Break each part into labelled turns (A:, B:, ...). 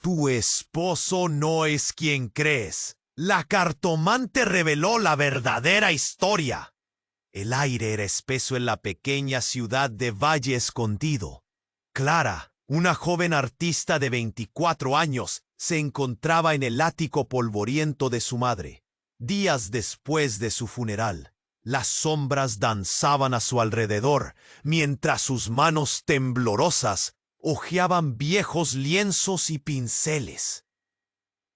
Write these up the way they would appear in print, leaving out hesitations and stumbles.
A: Tu esposo no es quien crees. La cartomante reveló la verdadera historia. El aire era espeso en la pequeña ciudad de Valle Escondido. Clara, una joven artista de 24 años, se encontraba en el ático polvoriento de su madre. Días después de su funeral, las sombras danzaban a su alrededor, mientras sus manos temblorosas hojeaban viejos lienzos y pinceles.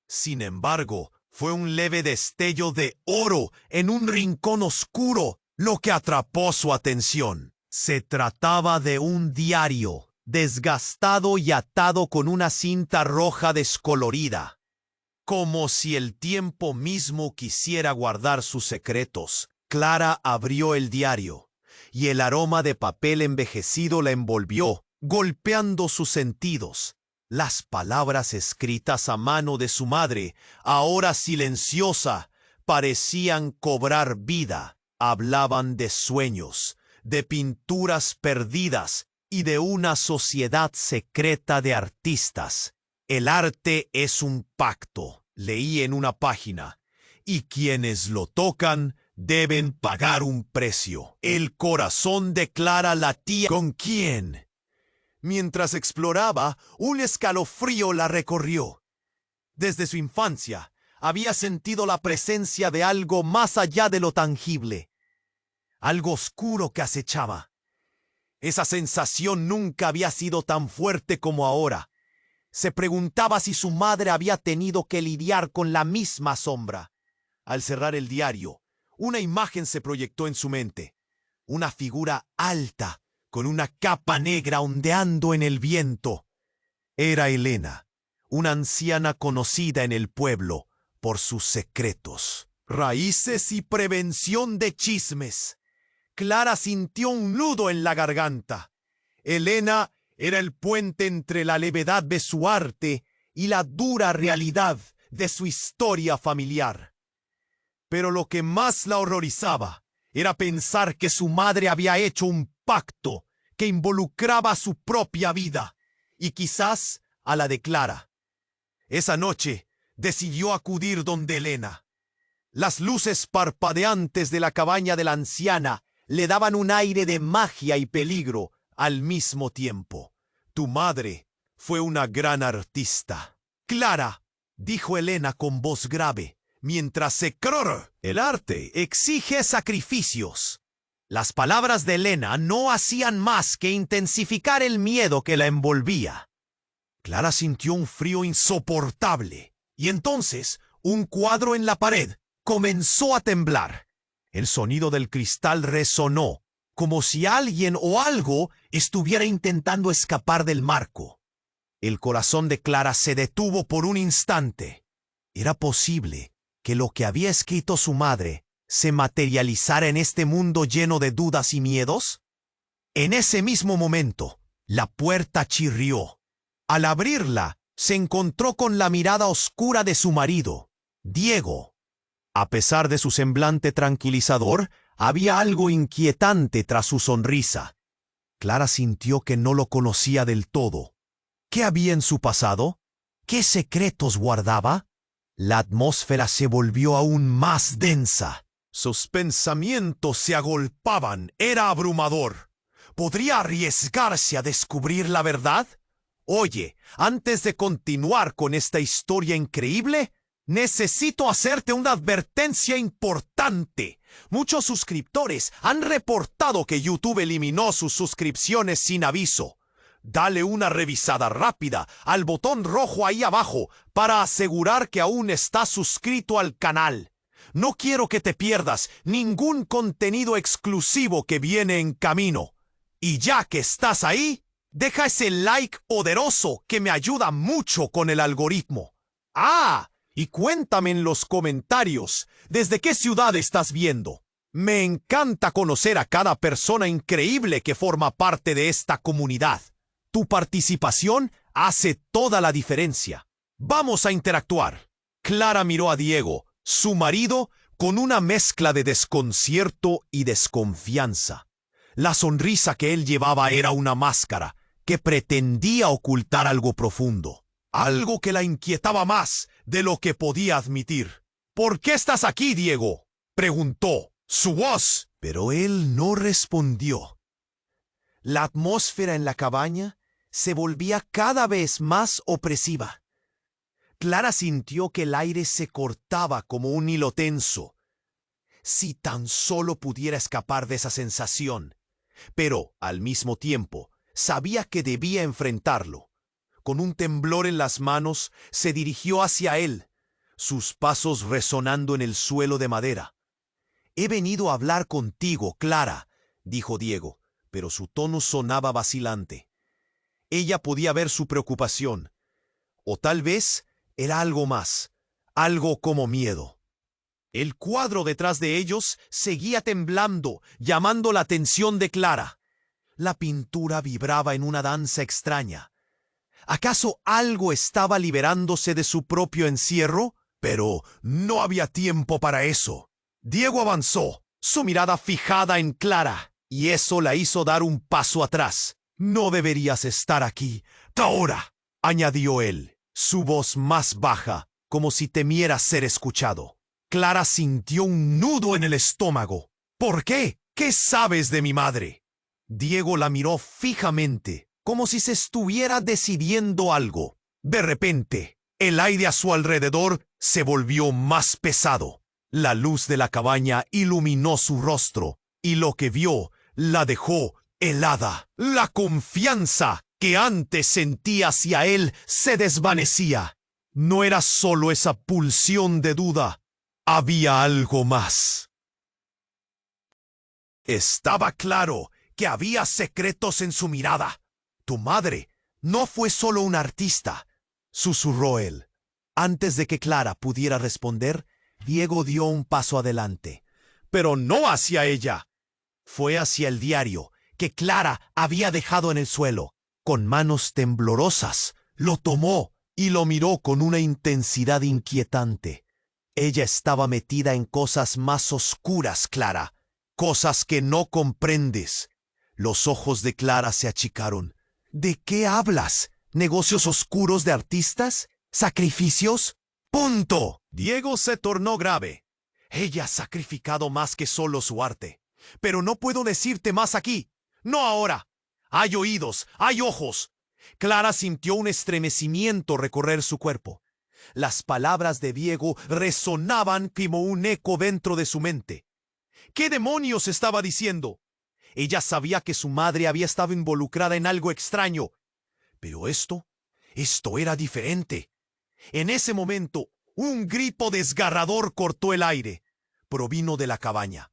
A: Sin embargo, fue un leve destello de oro en un rincón oscuro lo que atrapó su atención. Se trataba de un diario, desgastado y atado con una cinta roja descolorida. Como si el tiempo mismo quisiera guardar sus secretos, Clara abrió el diario, y el aroma de papel envejecido la envolvió, golpeando sus sentidos. Las palabras escritas a mano de su madre, ahora silenciosa, parecían cobrar vida. Hablaban de sueños, de pinturas perdidas y de una sociedad secreta de artistas. El arte es un pacto, leí en una página, y quienes lo tocan deben pagar un precio. El corazón de Clara latía. ¿Con quién? Mientras exploraba, un escalofrío la recorrió. Desde su infancia, había sentido la presencia de algo más allá de lo tangible. Algo oscuro que acechaba. Esa sensación nunca había sido tan fuerte como ahora. Se preguntaba si su madre había tenido que lidiar con la misma sombra. Al cerrar el diario, una imagen se proyectó en su mente. Una figura alta, con una capa negra ondeando en el viento. Era Elena, una anciana conocida en el pueblo por sus secretos, raíces y prevención de chismes. Clara sintió un nudo en la garganta. Elena era el puente entre la levedad de su arte y la dura realidad de su historia familiar. Pero lo que más la horrorizaba era pensar que su madre había hecho un pacto que involucraba su propia vida y quizás a la de Clara. Esa noche decidió acudir donde Elena. Las luces parpadeantes de la cabaña de la anciana le daban un aire de magia y peligro al mismo tiempo. Tu madre fue una gran artista. Clara, dijo Elena con voz grave, mientras se cror. El arte exige sacrificios. Las palabras de Elena no hacían más que intensificar el miedo que la envolvía. Clara sintió un frío insoportable, y entonces un cuadro en la pared comenzó a temblar. El sonido del cristal resonó, como si alguien o algo estuviera intentando escapar del marco. El corazón de Clara se detuvo por un instante. ¿Era posible que lo que había escrito su madre se materializara en este mundo lleno de dudas y miedos? En ese mismo momento, la puerta chirrió. Al abrirla, se encontró con la mirada oscura de su marido, Diego. A pesar de su semblante tranquilizador, había algo inquietante tras su sonrisa. Clara sintió que no lo conocía del todo. ¿Qué había en su pasado? ¿Qué secretos guardaba? La atmósfera se volvió aún más densa. Sus pensamientos se agolpaban. Era abrumador. ¿Podría arriesgarse a descubrir la verdad? Oye, antes de continuar con esta historia increíble, necesito hacerte una advertencia importante. Muchos suscriptores han reportado que YouTube eliminó sus suscripciones sin aviso. Dale una revisada rápida al botón rojo ahí abajo para asegurar que aún estás suscrito al canal. No quiero que te pierdas ningún contenido exclusivo que viene en camino. Y ya que estás ahí, deja ese like poderoso que me ayuda mucho con el algoritmo. ¡Ah! Y cuéntame en los comentarios desde qué ciudad estás viendo. Me encanta conocer a cada persona increíble que forma parte de esta comunidad. Tu participación hace toda la diferencia. Vamos a interactuar. Clara miró a Diego, su marido, con una mezcla de desconcierto y desconfianza. La sonrisa que él llevaba era una máscara que pretendía ocultar algo profundo. algo que la inquietaba más de lo que podía admitir. «¿Por qué estás aquí, Diego?», preguntó su voz, pero él no respondió. La atmósfera en la cabaña se volvía cada vez más opresiva. Clara sintió que el aire se cortaba como un hilo tenso. Si tan solo pudiera escapar de esa sensación. Pero, al mismo tiempo, sabía que debía enfrentarlo. Con un temblor en las manos, se dirigió hacia él, sus pasos resonando en el suelo de madera. «He venido a hablar contigo, Clara», dijo Diego, pero su tono sonaba vacilante. Ella podía ver su preocupación. O tal vez era algo más, algo como miedo. El cuadro detrás de ellos seguía temblando, llamando la atención de Clara. La pintura vibraba en una danza extraña. ¿Acaso algo estaba liberándose de su propio encierro? Pero no había tiempo para eso. Diego avanzó, su mirada fijada en Clara, y eso la hizo dar un paso atrás. «No deberías estar aquí ahora», añadió él, su voz más baja, como si temiera ser escuchado. Clara sintió un nudo en el estómago. «¿Por qué? ¿Qué sabes de mi madre?». Diego la miró fijamente, como si se estuviera decidiendo algo. De repente, el aire a su alrededor se volvió más pesado. La luz de la cabaña iluminó su rostro, y lo que vio la dejó helada. La confianza que antes sentía hacia él se desvanecía. No era solo esa pulsión de duda. Había algo más. Estaba claro que había secretos en su mirada. «Tu madre no fue solo una artista», susurró él. Antes de que Clara pudiera responder, Diego dio un paso adelante, pero no hacia ella. Fue hacia el diario que Clara había dejado en el suelo. Con manos temblorosas, lo tomó y lo miró con una intensidad inquietante. Ella estaba metida en cosas más oscuras, Clara, cosas que no comprendes. Los ojos de Clara se achicaron. «¿De qué hablas? ¿Negocios oscuros de artistas? ¿Sacrificios? ¡Punto!». Diego se tornó grave. «Ella ha sacrificado más que solo su arte. Pero no puedo decirte más aquí. No ahora. Hay oídos, hay ojos». Clara sintió un estremecimiento recorrer su cuerpo. Las palabras de Diego resonaban como un eco dentro de su mente. ¿Qué demonios estaba diciendo? Ella sabía que su madre había estado involucrada en algo extraño. Pero esto era diferente. En ese momento, un grito desgarrador cortó el aire. Provino de la cabaña.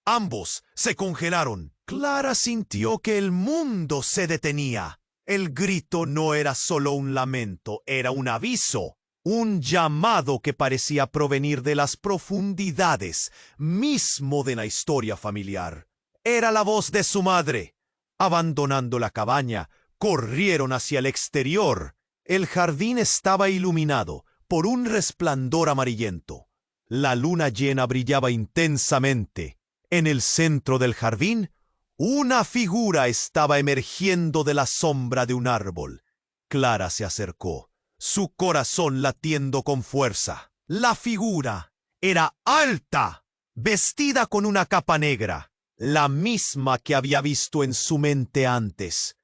A: Ambos se congelaron. Clara sintió que el mundo se detenía. El grito no era solo un lamento, era un aviso, un llamado que parecía provenir de las profundidades mismo de la historia familiar. Era la voz de su madre. Abandonando la cabaña, corrieron hacia el exterior. El jardín estaba iluminado por un resplandor amarillento. La luna llena brillaba intensamente. En el centro del jardín, una figura estaba emergiendo de la sombra de un árbol. Clara se acercó, su corazón latiendo con fuerza. La figura era alta, vestida con una capa negra, la misma que había visto en su mente antes,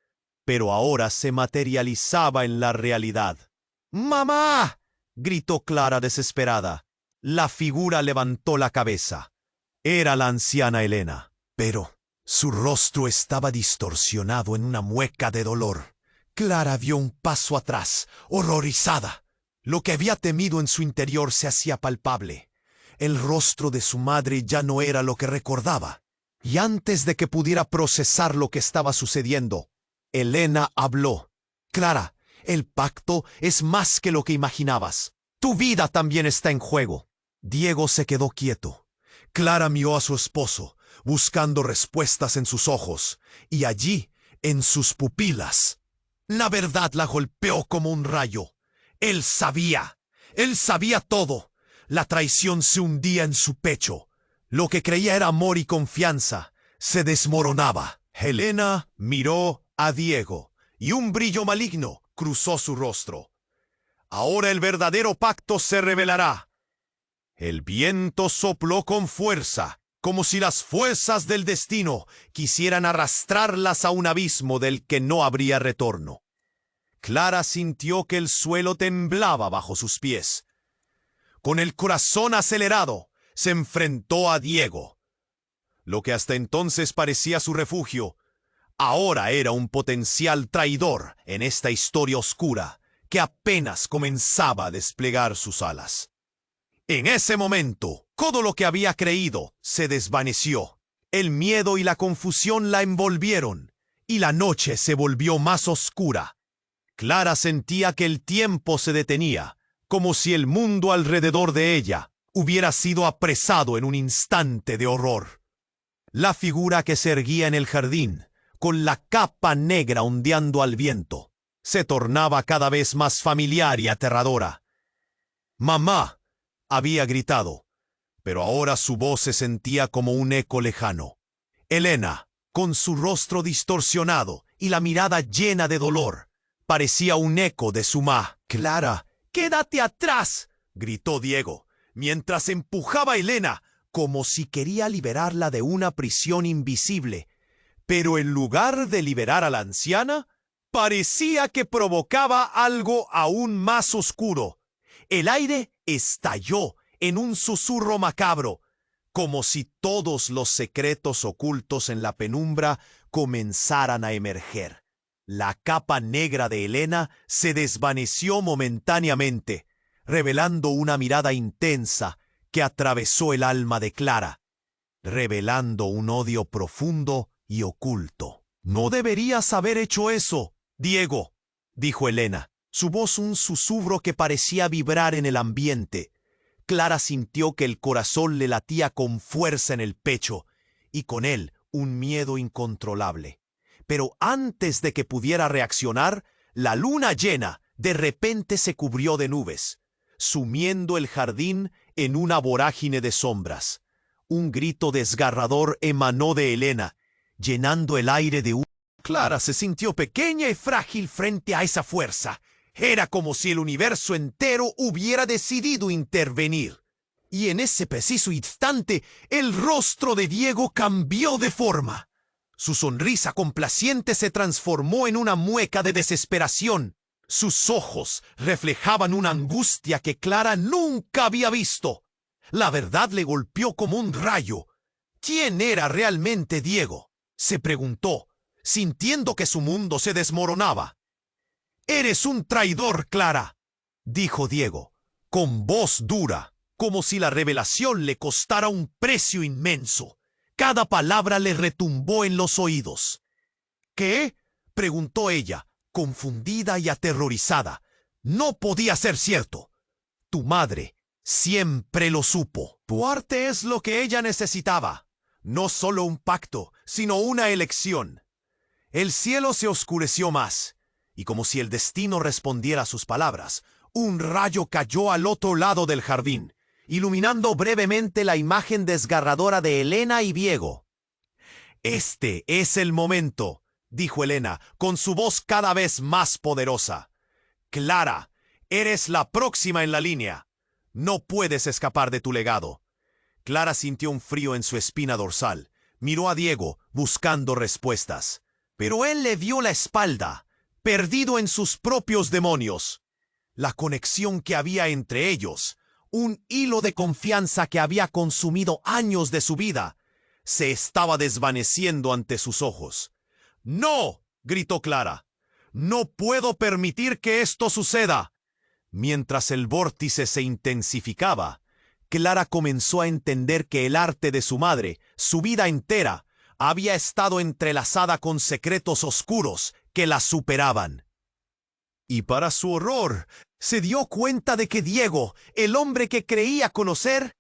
A: pero ahora se materializaba en la realidad. «¡Mamá!», gritó Clara desesperada. La figura levantó la cabeza. Era la anciana Elena, pero su rostro estaba distorsionado en una mueca de dolor. Clara dio un paso atrás, horrorizada. Lo que había temido en su interior se hacía palpable. El rostro de su madre ya no era lo que recordaba. Y antes de que pudiera procesar lo que estaba sucediendo, Elena habló. «Clara, el pacto es más que lo que imaginabas. Tu vida también está en juego». Diego se quedó quieto. Clara miró a su esposo, buscando respuestas en sus ojos, y allí, en sus pupilas. La verdad la golpeó como un rayo. Él sabía todo. La traición se hundía en su pecho. Lo que creía era amor y confianza se desmoronaba. Elena miró a Diego, y un brillo maligno cruzó su rostro. Ahora el verdadero pacto se revelará. El viento sopló con fuerza, como si las fuerzas del destino quisieran arrastrarlas a un abismo del que no habría retorno. Clara sintió que el suelo temblaba bajo sus pies. Con el corazón acelerado, se enfrentó a Diego. Lo que hasta entonces parecía su refugio, ahora era un potencial traidor en esta historia oscura que apenas comenzaba a desplegar sus alas. En ese momento, todo lo que había creído se desvaneció. El miedo y la confusión la envolvieron, y la noche se volvió más oscura. Clara sentía que el tiempo se detenía, como si el mundo alrededor de ella hubiera sido apresado en un instante de horror. La figura que se erguía en el jardín, con la capa negra ondeando al viento, se tornaba cada vez más familiar y aterradora. «¡Mamá!», había gritado, pero ahora su voz se sentía como un eco lejano. Elena, con su rostro distorsionado y la mirada llena de dolor, parecía un eco de su ma. «¡Clara, quédate atrás!», gritó Diego, mientras empujaba a Elena como si quería liberarla de una prisión invisible. Pero en lugar de liberar a la anciana, parecía que provocaba algo aún más oscuro. El aire estalló en un susurro macabro, como si todos los secretos ocultos en la penumbra comenzaran a emerger. La capa negra de Elena se desvaneció momentáneamente, revelando una mirada intensa que atravesó el alma de Clara, revelando un odio profundo y oculto. «No deberías haber hecho eso, Diego», dijo Elena, su voz un susurro que parecía vibrar en el ambiente. Clara sintió que el corazón le latía con fuerza en el pecho, y con él un miedo incontrolable. Pero antes de que pudiera reaccionar, la luna llena de repente se cubrió de nubes, sumiendo el jardín en una vorágine de sombras. Un grito desgarrador emanó de Elena, llenando el aire de humo. Clara se sintió pequeña y frágil frente a esa fuerza. Era como si el universo entero hubiera decidido intervenir. Y en ese preciso instante, el rostro de Diego cambió de forma. Su sonrisa complaciente se transformó en una mueca de desesperación. Sus ojos reflejaban una angustia que Clara nunca había visto. La verdad le golpeó como un rayo. ¿Quién era realmente Diego?, se preguntó, sintiendo que su mundo se desmoronaba. «Eres un traidor, Clara», dijo Diego, con voz dura, como si la revelación le costara un precio inmenso. Cada palabra le retumbó en los oídos. «¿Qué?», preguntó ella, confundida y aterrorizada. «No podía ser cierto. Tu madre siempre lo supo. Tu arte es lo que ella necesitaba. No solo un pacto, sino una elección». El cielo se oscureció más, y como si el destino respondiera a sus palabras, un rayo cayó al otro lado del jardín, iluminando brevemente la imagen desgarradora de Elena y Diego. «Este es el momento», dijo Elena, con su voz cada vez más poderosa. «Clara, eres la próxima en la línea. No puedes escapar de tu legado». Clara sintió un frío en su espina dorsal. Miró a Diego, buscando respuestas. Pero él le dio la espalda, perdido en sus propios demonios. La conexión que había entre ellos, un hilo de confianza que había consumido años de su vida, se estaba desvaneciendo ante sus ojos. «¡No!», gritó Clara. «No puedo permitir que esto suceda». Mientras el vórtice se intensificaba, Clara comenzó a entender que el arte de su madre, su vida entera, había estado entrelazada con secretos oscuros que la superaban. Y para su horror, se dio cuenta de que Diego, el hombre que creía conocer,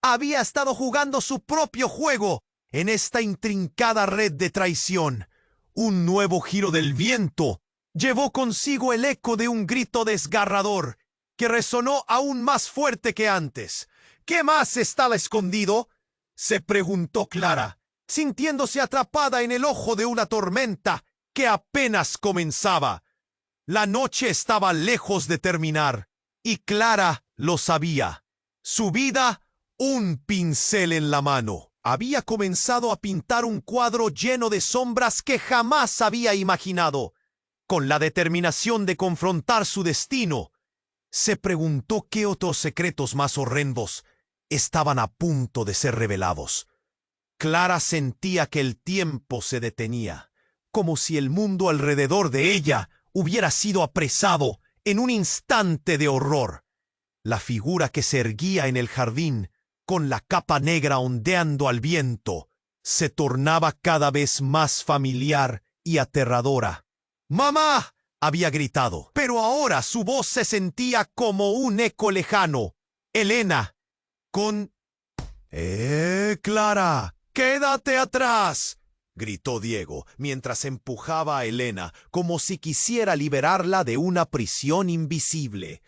A: había estado jugando su propio juego en esta intrincada red de traición. Un nuevo giro del viento llevó consigo el eco de un grito desgarrador que resonó aún más fuerte que antes. «¿Qué más estaba escondido?», se preguntó Clara, sintiéndose atrapada en el ojo de una tormenta que apenas comenzaba. La noche estaba lejos de terminar, y Clara lo sabía. Su vida, un pincel en la mano. Había comenzado a pintar un cuadro lleno de sombras que jamás había imaginado. Con la determinación de confrontar su destino, se preguntó qué otros secretos más horrendos estaban a punto de ser revelados. Clara sentía que el tiempo se detenía, como si el mundo alrededor de ella hubiera sido apresado en un instante de horror. La figura que se erguía en el jardín, con la capa negra ondeando al viento, se tornaba cada vez más familiar y aterradora. ¡Mamá!, había gritado, pero ahora su voz se sentía como un eco lejano. Elena, con... Clara! ¡Quédate atrás!, gritó Diego, mientras empujaba a Elena como si quisiera liberarla de una prisión invisible.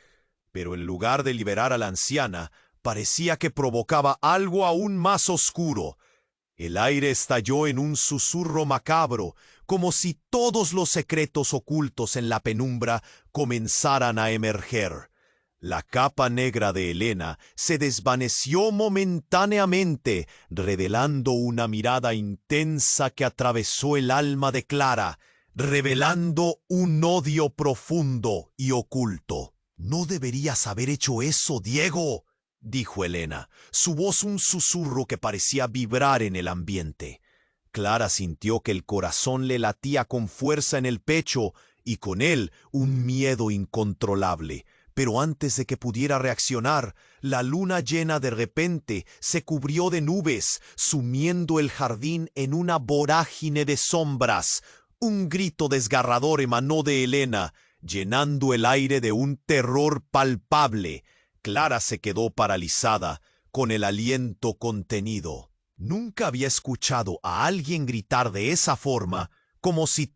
A: Pero en lugar de liberar a la anciana, parecía que provocaba algo aún más oscuro. El aire estalló en un susurro macabro, como si todos los secretos ocultos en la penumbra comenzaran a emerger. La capa negra de Elena se desvaneció momentáneamente, revelando una mirada intensa que atravesó el alma de Clara, revelando un odio profundo y oculto. «No deberías haber hecho eso, Diego», dijo Elena, su voz un susurro que parecía vibrar en el ambiente. Clara sintió que el corazón le latía con fuerza en el pecho y con él un miedo incontrolable. Pero antes de que pudiera reaccionar, la luna llena de repente se cubrió de nubes, sumiendo el jardín en una vorágine de sombras. Un grito desgarrador emanó de Elena, llenando el aire de un terror palpable. Clara se quedó paralizada, con el aliento contenido. Nunca había escuchado a alguien gritar de esa forma, como si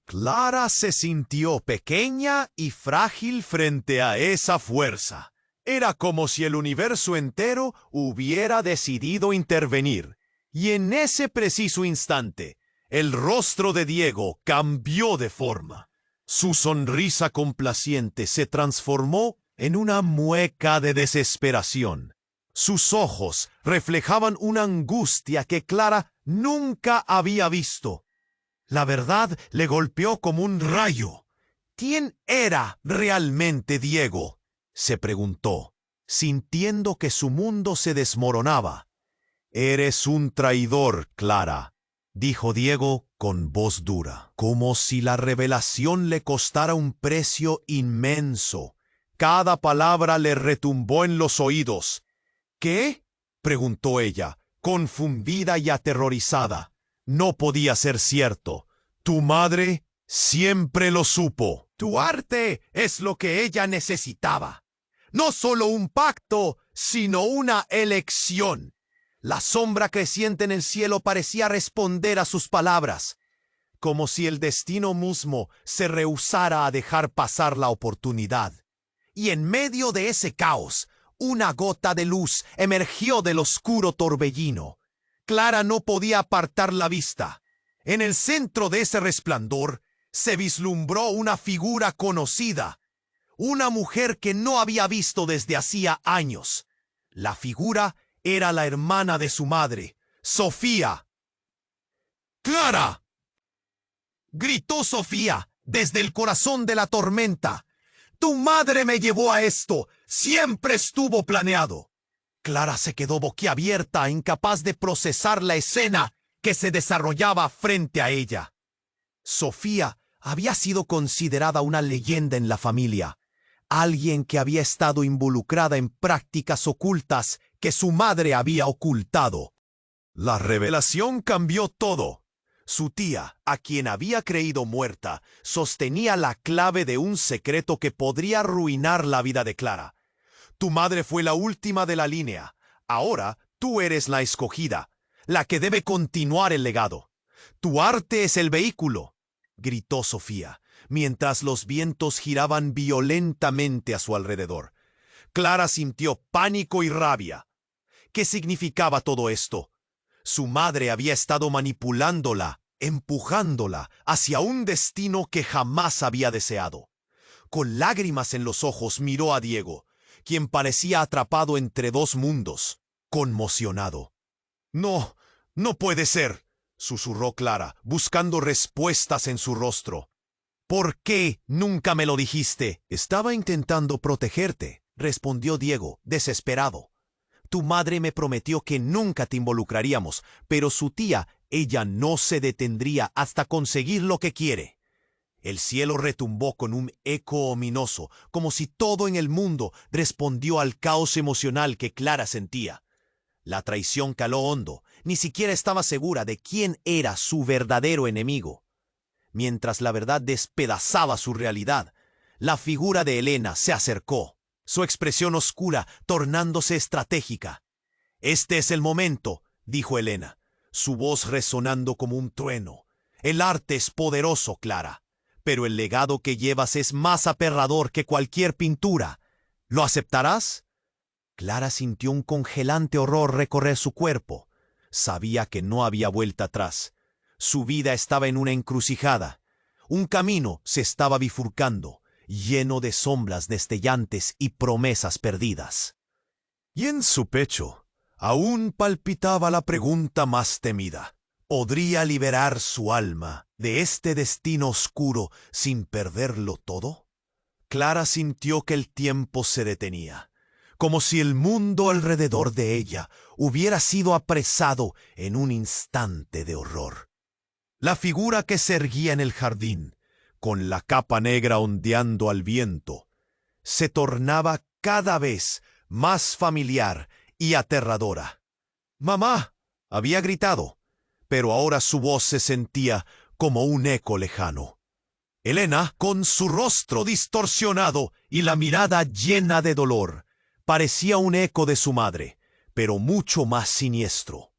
A: Clara se sintió pequeña y frágil frente a esa fuerza. Era como si el universo entero hubiera decidido intervenir. Y en ese preciso instante, el rostro de Diego cambió de forma. Su sonrisa complaciente se transformó en una mueca de desesperación. Sus ojos reflejaban una angustia que Clara nunca había visto. La verdad le golpeó como un rayo. ¿Quién era realmente Diego?, se preguntó, sintiendo que su mundo se desmoronaba. «Eres un traidor, Clara», dijo Diego con voz dura, como si la revelación le costara un precio inmenso. Cada palabra le retumbó en los oídos. «¿Qué?», preguntó ella, confundida y aterrorizada. No podía ser cierto. Tu madre siempre lo supo. Tu arte es lo que ella necesitaba. No solo un pacto, sino una elección. La sombra creciente en el cielo parecía responder a sus palabras, como si el destino mismo se rehusara a dejar pasar la oportunidad. Y en medio de ese caos, una gota de luz emergió del oscuro torbellino. Clara no podía apartar la vista. En el centro de ese resplandor se vislumbró una figura conocida, una mujer que no había visto desde hacía años. La figura era la hermana de su madre, Sofía. «¡Clara!», gritó Sofía desde el corazón de la tormenta. «Tu madre me llevó a esto. Siempre estuvo planeado». Clara se quedó boquiabierta, incapaz de procesar la escena que se desarrollaba frente a ella. Sofía había sido considerada una leyenda en la familia, alguien que había estado involucrada en prácticas ocultas que su madre había ocultado. La revelación cambió todo. Su tía, a quien había creído muerta, sostenía la clave de un secreto que podría arruinar la vida de Clara. Tu madre fue la última de la línea. Ahora tú eres la escogida, la que debe continuar el legado. Tu arte es el vehículo, gritó Sofía, mientras los vientos giraban violentamente a su alrededor. Clara sintió pánico y rabia. ¿Qué significaba todo esto? Su madre había estado manipulándola empujándola hacia un destino que jamás había deseado. Con lágrimas en los ojos miró a Diego, quien parecía atrapado entre dos mundos, conmocionado. «No, no puede ser», susurró Clara, buscando respuestas en su rostro. «¿Por qué nunca me lo dijiste?» «Estaba intentando protegerte», respondió Diego, desesperado. «Tu madre me prometió que nunca te involucraríamos, pero su tía, ella no se detendría hasta conseguir lo que quiere». El cielo retumbó con un eco ominoso, como si todo en el mundo respondió al caos emocional que Clara sentía. La traición caló hondo, ni siquiera estaba segura de quién era su verdadero enemigo. Mientras la verdad despedazaba su realidad, la figura de Elena se acercó, su expresión oscura tornándose estratégica. «Este es el momento», dijo Elena, su voz resonando como un trueno. «El arte es poderoso, Clara, pero el legado que llevas es más aterrador que cualquier pintura. ¿Lo aceptarás?» Clara sintió un congelante horror recorrer su cuerpo. Sabía que no había vuelta atrás. Su vida estaba en una encrucijada. Un camino se estaba bifurcando, lleno de sombras destellantes y promesas perdidas. Y en su pecho aún palpitaba la pregunta más temida. ¿Podría liberar su alma de este destino oscuro sin perderlo todo? Clara sintió que el tiempo se detenía, como si el mundo alrededor de ella hubiera sido apresado en un instante de horror. La figura que se erguía en el jardín, con la capa negra ondeando al viento, se tornaba cada vez más familiar y aterradora. «¡Mamá!», había gritado, pero ahora su voz se sentía como un eco lejano. Elena, con su rostro distorsionado y la mirada llena de dolor, parecía un eco de su madre, pero mucho más siniestro.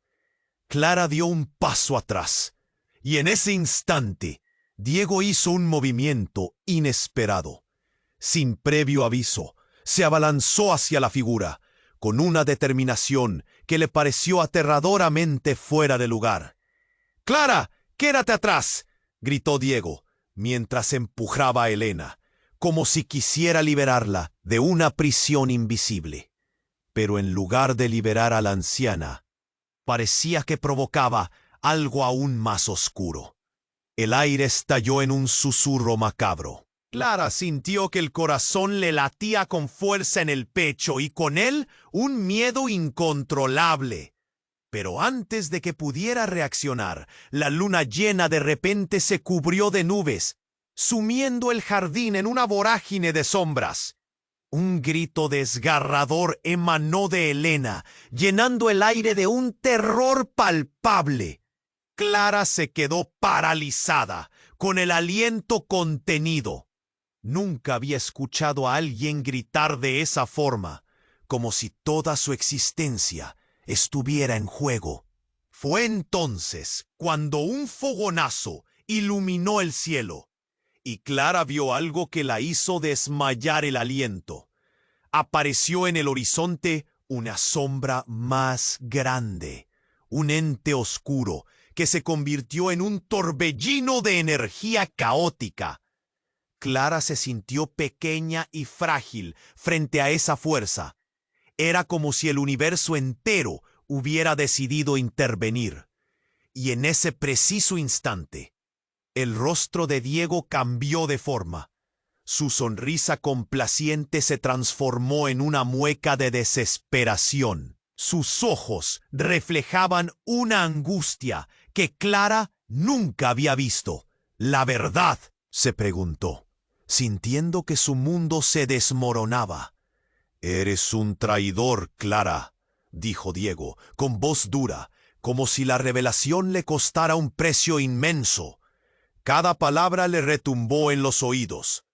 A: Clara dio un paso atrás, y en ese instante Diego hizo un movimiento inesperado. Sin previo aviso, se abalanzó hacia la figura, con una determinación que le pareció aterradoramente fuera de lugar. «¡Clara, quédate atrás!», gritó Diego, mientras empujaba a Elena, como si quisiera liberarla de una prisión invisible. Pero en lugar de liberar a la anciana, parecía que provocaba algo aún más oscuro. El aire estalló en un susurro macabro. Clara sintió que el corazón le latía con fuerza en el pecho y con él un miedo incontrolable. Pero antes de que pudiera reaccionar, la luna llena de repente se cubrió de nubes, sumiendo el jardín en una vorágine de sombras. Un grito desgarrador emanó de Elena, llenando el aire de un terror palpable. Clara se quedó paralizada, con el aliento contenido. Nunca había escuchado a alguien gritar de esa forma, como si toda su existencia estuviera en juego. Fue entonces cuando un fogonazo iluminó el cielo, y Clara vio algo que la hizo desmayar el aliento. Apareció en el horizonte una sombra más grande, un ente oscuro que se convirtió en un torbellino de energía caótica. Clara se sintió pequeña y frágil frente a esa fuerza. Era como si el universo entero hubiera decidido intervenir. Y en ese preciso instante, el rostro de Diego cambió de forma. Su sonrisa complaciente se transformó en una mueca de desesperación. Sus ojos reflejaban una angustia que Clara nunca había visto. «¿La verdad?», se preguntó, sintiendo que su mundo se desmoronaba. «Eres un traidor, Clara», dijo Diego, con voz dura, como si la revelación le costara un precio inmenso. Cada palabra le retumbó en los oídos.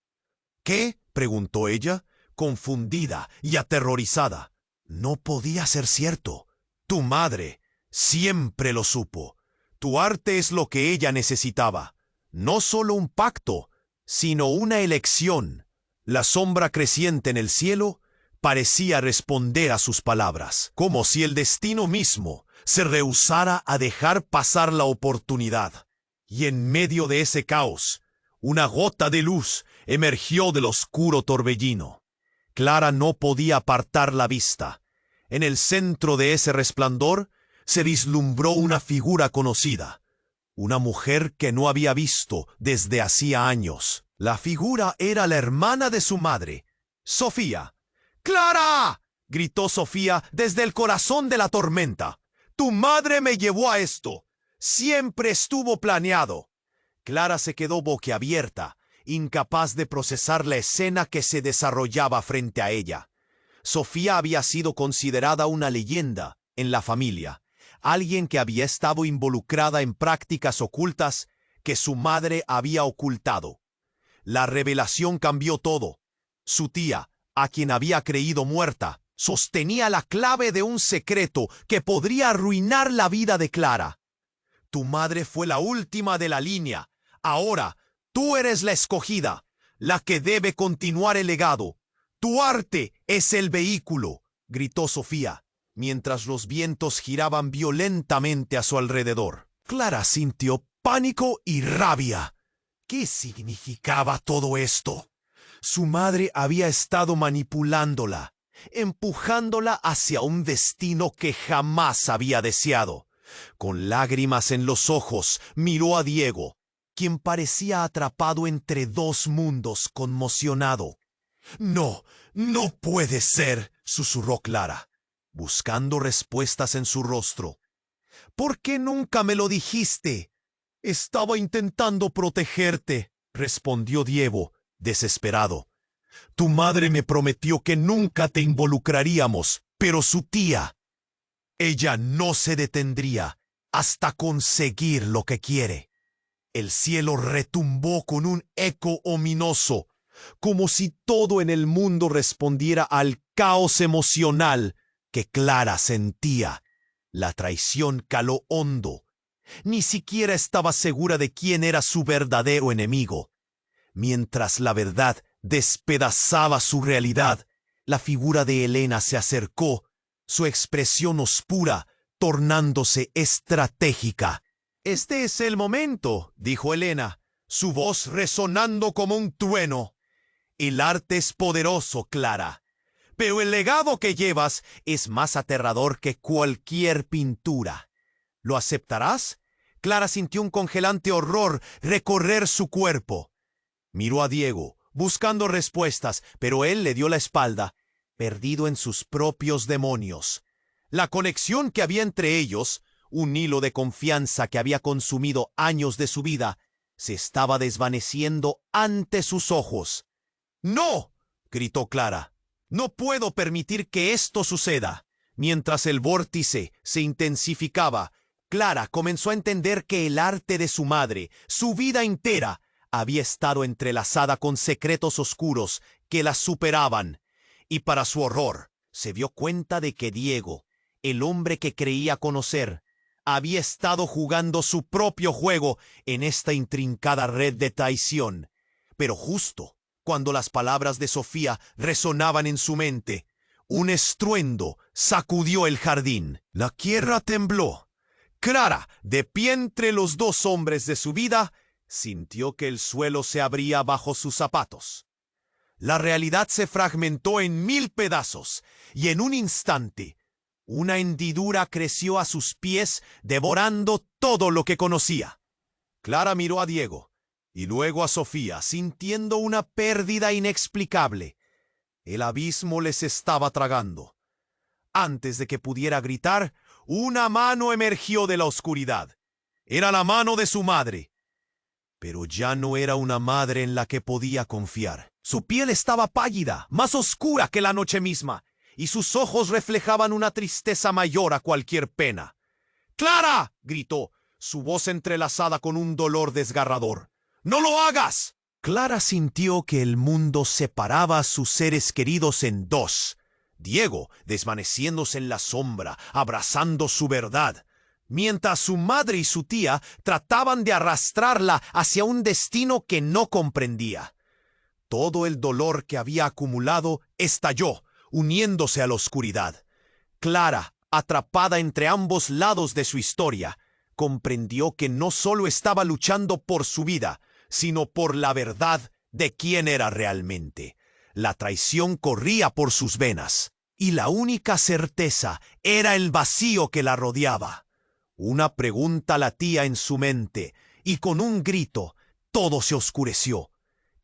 A: «¿Qué?», preguntó ella, confundida y aterrorizada. No podía ser cierto. Tu madre siempre lo supo. Tu arte es lo que ella necesitaba. No solo un pacto, sino una elección. La sombra creciente en el cielo parecía responder a sus palabras, como si el destino mismo se rehusara a dejar pasar la oportunidad. Y en medio de ese caos, una gota de luz emergió del oscuro torbellino. Clara no podía apartar la vista. En el centro de ese resplandor se vislumbró una figura conocida, una mujer que no había visto desde hacía años. La figura era la hermana de su madre, Sofía. ¡Clara!, gritó Sofía desde el corazón de la tormenta. ¡Tu madre me llevó a esto! Siempre estuvo planeado. Clara se quedó boquiabierta, incapaz de procesar la escena que se desarrollaba frente a ella. Sofía había sido considerada una leyenda en la familia, alguien que había estado involucrada en prácticas ocultas que su madre había ocultado. La revelación cambió todo. Su tía, a quien había creído muerta, sostenía la clave de un secreto que podría arruinar la vida de Clara. Tu madre fue la última de la línea. Ahora, tú eres la escogida, la que debe continuar el legado. Tu arte es el vehículo, gritó Sofía, mientras los vientos giraban violentamente a su alrededor. Clara sintió pánico y rabia. ¿Qué significaba todo esto? Su madre había estado manipulándola, empujándola hacia un destino que jamás había deseado. Con lágrimas en los ojos, miró a Diego, quien parecía atrapado entre dos mundos, conmocionado. «No, no puede ser», susurró Clara, buscando respuestas en su rostro. «¿Por qué nunca me lo dijiste?» «Estaba intentando protegerte», respondió Diego, desesperado. «Tu madre me prometió que nunca te involucraríamos, pero su tía, ella no se detendría hasta conseguir lo que quiere». El cielo retumbó con un eco ominoso, como si todo en el mundo respondiera al caos emocional que Clara sentía. La traición caló hondo. Ni siquiera estaba segura de quién era su verdadero enemigo. Mientras la verdad despedazaba su realidad, la figura de Elena se acercó, su expresión oscura tornándose estratégica. «Este es el momento», dijo Elena, su voz resonando como un trueno. «El arte es poderoso, Clara, pero el legado que llevas es más aterrador que cualquier pintura. ¿Lo aceptarás?» Clara sintió un congelante horror recorrer su cuerpo. Miró a Diego, buscando respuestas, pero él le dio la espalda, perdido en sus propios demonios. La conexión que había entre ellos, un hilo de confianza que había consumido años de su vida, se estaba desvaneciendo ante sus ojos. «¡No!», gritó Clara. «No puedo permitir que esto suceda». Mientras el vórtice se intensificaba, Clara comenzó a entender que el arte de su madre, su vida entera, había estado entrelazada con secretos oscuros que la superaban. Y para su horror, se dio cuenta de que Diego, el hombre que creía conocer, había estado jugando su propio juego en esta intrincada red de traición. Pero justo cuando las palabras de Sofía resonaban en su mente, un estruendo sacudió el jardín. La tierra tembló. Clara, de pie entre los dos hombres de su vida, sintió que el suelo se abría bajo sus zapatos. La realidad se fragmentó en 1000 pedazos, y en un instante, una hendidura creció a sus pies, devorando todo lo que conocía. Clara miró a Diego, y luego a Sofía, sintiendo una pérdida inexplicable. El abismo les estaba tragando. Antes de que pudiera gritar, una mano emergió de la oscuridad. Era la mano de su madre. Pero ya no era una madre en la que podía confiar. Su piel estaba pálida, más oscura que la noche misma, y sus ojos reflejaban una tristeza mayor a cualquier pena. «¡Clara!», gritó, su voz entrelazada con un dolor desgarrador. «¡No lo hagas!». Clara sintió que el mundo separaba a sus seres queridos en dos. Diego, desvaneciéndose en la sombra, abrazando su verdad, mientras su madre y su tía trataban de arrastrarla hacia un destino que no comprendía. Todo el dolor que había acumulado estalló, uniéndose a la oscuridad. Clara, atrapada entre ambos lados de su historia, comprendió que no solo estaba luchando por su vida, sino por la verdad de quién era realmente. La traición corría por sus venas, y la única certeza era el vacío que la rodeaba. Una pregunta latía en su mente, y con un grito, todo se oscureció.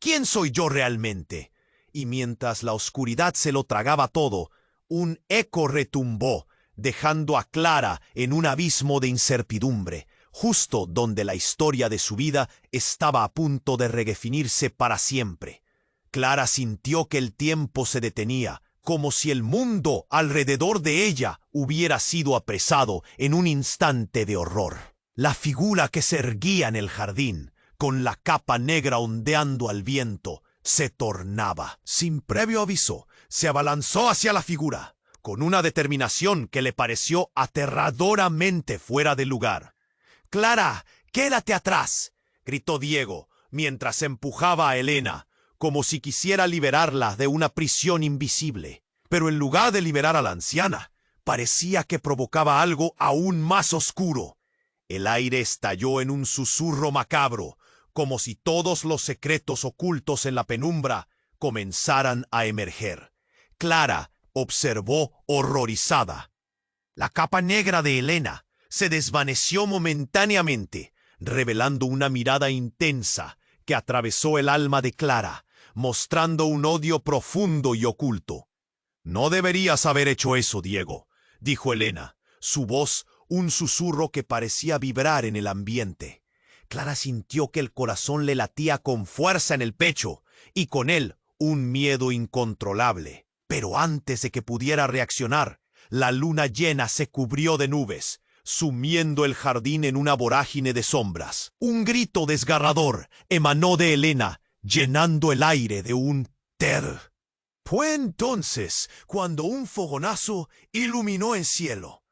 A: ¿Quién soy yo realmente? Y mientras la oscuridad se lo tragaba todo, un eco retumbó, dejando a Clara en un abismo de incertidumbre, justo donde la historia de su vida estaba a punto de redefinirse para siempre. Clara sintió que el tiempo se detenía, como si el mundo alrededor de ella hubiera sido apresado en un instante de horror. La figura que se erguía en el jardín, con la capa negra ondeando al viento, se tornaba. Sin previo aviso, se abalanzó hacia la figura, con una determinación que le pareció aterradoramente fuera de lugar. «¡Clara, quédate atrás!», gritó Diego, mientras empujaba a Elena, como si quisiera liberarla de una prisión invisible. Pero en lugar de liberar a la anciana, parecía que provocaba algo aún más oscuro. El aire estalló en un susurro macabro, como si todos los secretos ocultos en la penumbra comenzaran a emerger. Clara observó horrorizada. La capa negra de Elena se desvaneció momentáneamente, revelando una mirada intensa que atravesó el alma de Clara, mostrando un odio profundo y oculto. «No deberías haber hecho eso, Diego», dijo Elena, su voz un susurro que parecía vibrar en el ambiente. Clara sintió que el corazón le latía con fuerza en el pecho, y con él un miedo incontrolable. Pero antes de que pudiera reaccionar, la luna llena se cubrió de nubes, sumiendo el jardín en una vorágine de sombras. Un grito desgarrador emanó de Elena, llenando el aire de un terror. Fue entonces cuando un fogonazo iluminó el cielo.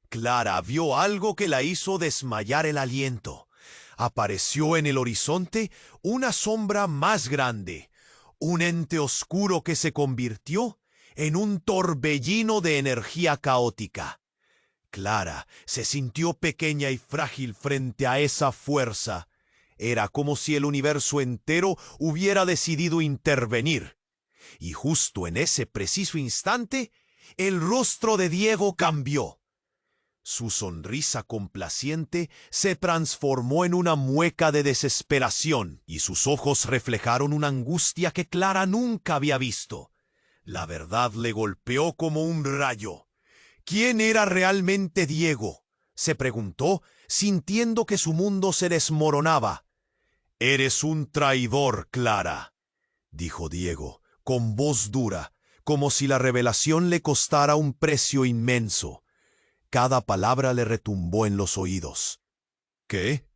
A: Clara vio algo que la hizo desmayar el aliento. Apareció en el horizonte una sombra más grande, un ente oscuro que se convirtió en un torbellino de energía caótica. Clara se sintió pequeña y frágil frente a esa fuerza. Era como si el universo entero hubiera decidido intervenir. Y justo en ese preciso instante, el rostro de Diego cambió. Su sonrisa complaciente se transformó en una mueca de desesperación, y sus ojos reflejaron una angustia que Clara nunca había visto. La verdad le golpeó como un rayo. ¿Quién era realmente Diego?, se preguntó, sintiendo que su mundo se desmoronaba. «Eres un traidor, Clara», dijo Diego, con voz dura, como si la revelación le costara un precio inmenso. Cada palabra le retumbó en los oídos. «¿Qué?»,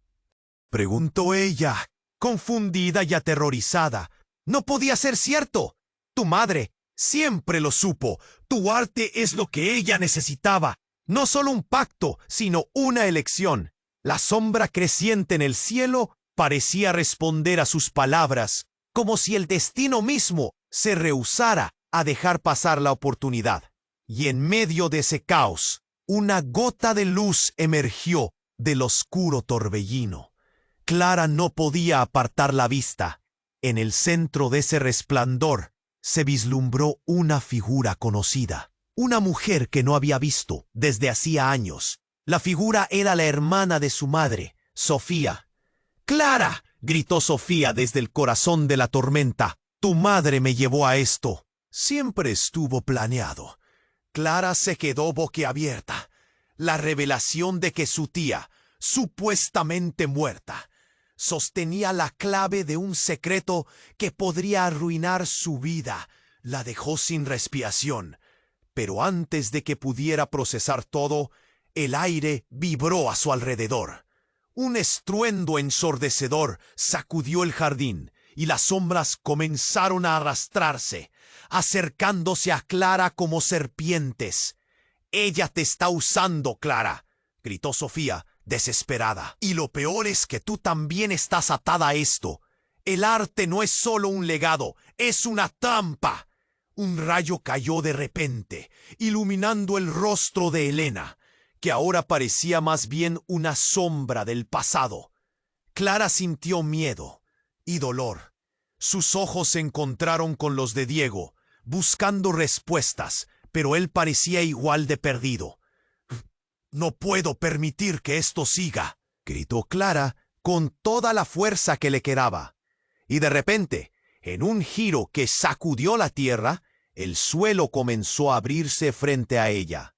A: preguntó ella, confundida y aterrorizada. «No podía ser cierto. Tu madre siempre lo supo. Tu arte es lo que ella necesitaba. No solo un pacto, sino una elección». La sombra creciente en el cielo parecía responder a sus palabras, como si el destino mismo se rehusara a dejar pasar la oportunidad. Y en medio de ese caos, una gota de luz emergió del oscuro torbellino. Clara no podía apartar la vista. En el centro de ese resplandor se vislumbró una figura conocida, una mujer que no había visto desde hacía años. La figura era la hermana de su madre, Sofía. «¡Clara!», gritó Sofía desde el corazón de la tormenta. «Tu madre me llevó a esto. Siempre estuvo planeado». Clara se quedó boquiabierta. La revelación de que su tía, supuestamente muerta, sostenía la clave de un secreto que podría arruinar su vida, la dejó sin respiración. Pero antes de que pudiera procesar todo, el aire vibró a su alrededor. Un estruendo ensordecedor sacudió el jardín, y las sombras comenzaron a arrastrarse, acercándose a Clara como serpientes. «Ella te está usando, Clara», gritó Sofía, desesperada. «Y lo peor es que tú también estás atada a esto. El arte no es solo un legado, es una trampa». Un rayo cayó de repente, iluminando el rostro de Elena. que ahora parecía más bien una sombra del pasado. Clara sintió miedo y dolor. Sus ojos se encontraron con los de Diego, buscando respuestas, pero él parecía igual de perdido. «No puedo permitir que esto siga», gritó Clara con toda la fuerza que le quedaba. Y de repente, en un giro que sacudió la tierra, el suelo comenzó a abrirse frente a ella.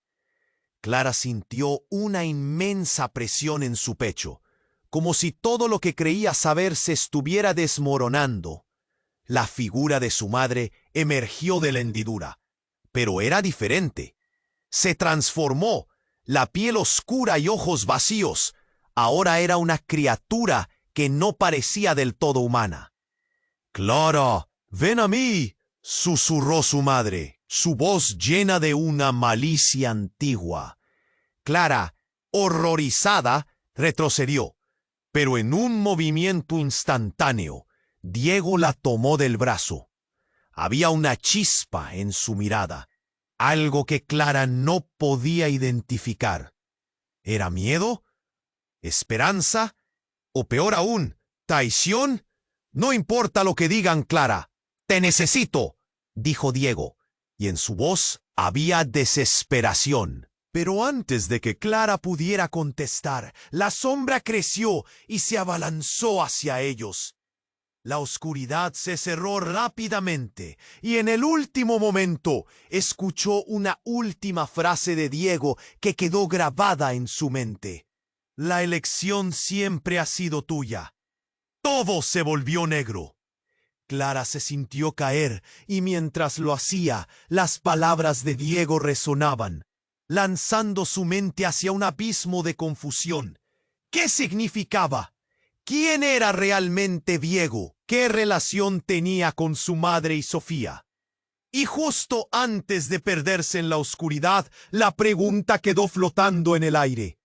A: Clara sintió una inmensa presión en su pecho, como si todo lo que creía saber se estuviera desmoronando. La figura de su madre emergió de la hendidura, pero era diferente. Se transformó, la piel oscura y ojos vacíos. Ahora era una criatura que no parecía del todo humana. «Clara, ven a mí», susurró su madre, su voz llena de una malicia antigua. Clara, horrorizada, retrocedió, pero en un movimiento instantáneo, Diego la tomó del brazo. Había una chispa en su mirada, algo que Clara no podía identificar. ¿Era miedo? ¿Esperanza? ¿O peor aún, traición? «No importa lo que digan, Clara. Te necesito», dijo Diego, y en su voz había desesperación. Pero antes de que Clara pudiera contestar, la sombra creció y se abalanzó hacia ellos. La oscuridad se cerró rápidamente y en el último momento escuchó una última frase de Diego que quedó grabada en su mente. «La elección siempre ha sido tuya». Todo se volvió negro. Clara se sintió caer y mientras lo hacía, las palabras de Diego resonaban, lanzando su mente hacia un abismo de confusión. ¿Qué significaba? ¿Quién era realmente Diego? ¿Qué relación tenía con su madre y Sofía? Y justo antes de perderse en la oscuridad, la pregunta quedó flotando en el aire.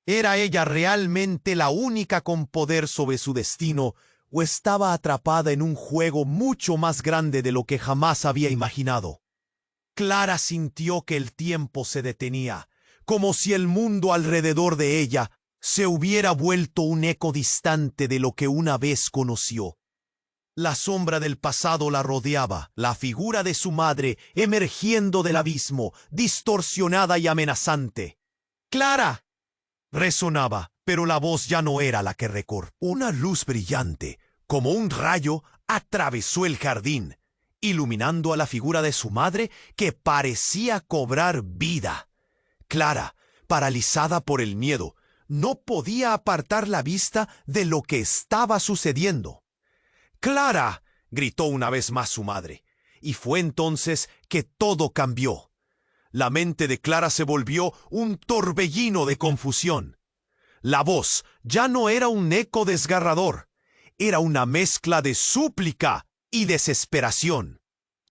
A: ¿Era ella realmente la única con poder sobre su destino, o estaba atrapada en un juego mucho más grande de lo que jamás había imaginado? Clara sintió que el tiempo se detenía, como si el mundo alrededor de ella se hubiera vuelto un eco distante de lo que una vez conoció. La sombra del pasado la rodeaba, la figura de su madre emergiendo del abismo, distorsionada y amenazante. «¡Clara!», resonaba, pero la voz ya no era la que recordó. Una luz brillante, como un rayo, atravesó el jardín, iluminando a la figura de su madre que parecía cobrar vida. Clara, paralizada por el miedo, no podía apartar la vista de lo que estaba sucediendo. «¡Clara!», gritó una vez más su madre, y fue entonces que todo cambió. La mente de Clara se volvió un torbellino de confusión. La voz ya no era un eco desgarrador, era una mezcla de súplica y desesperación.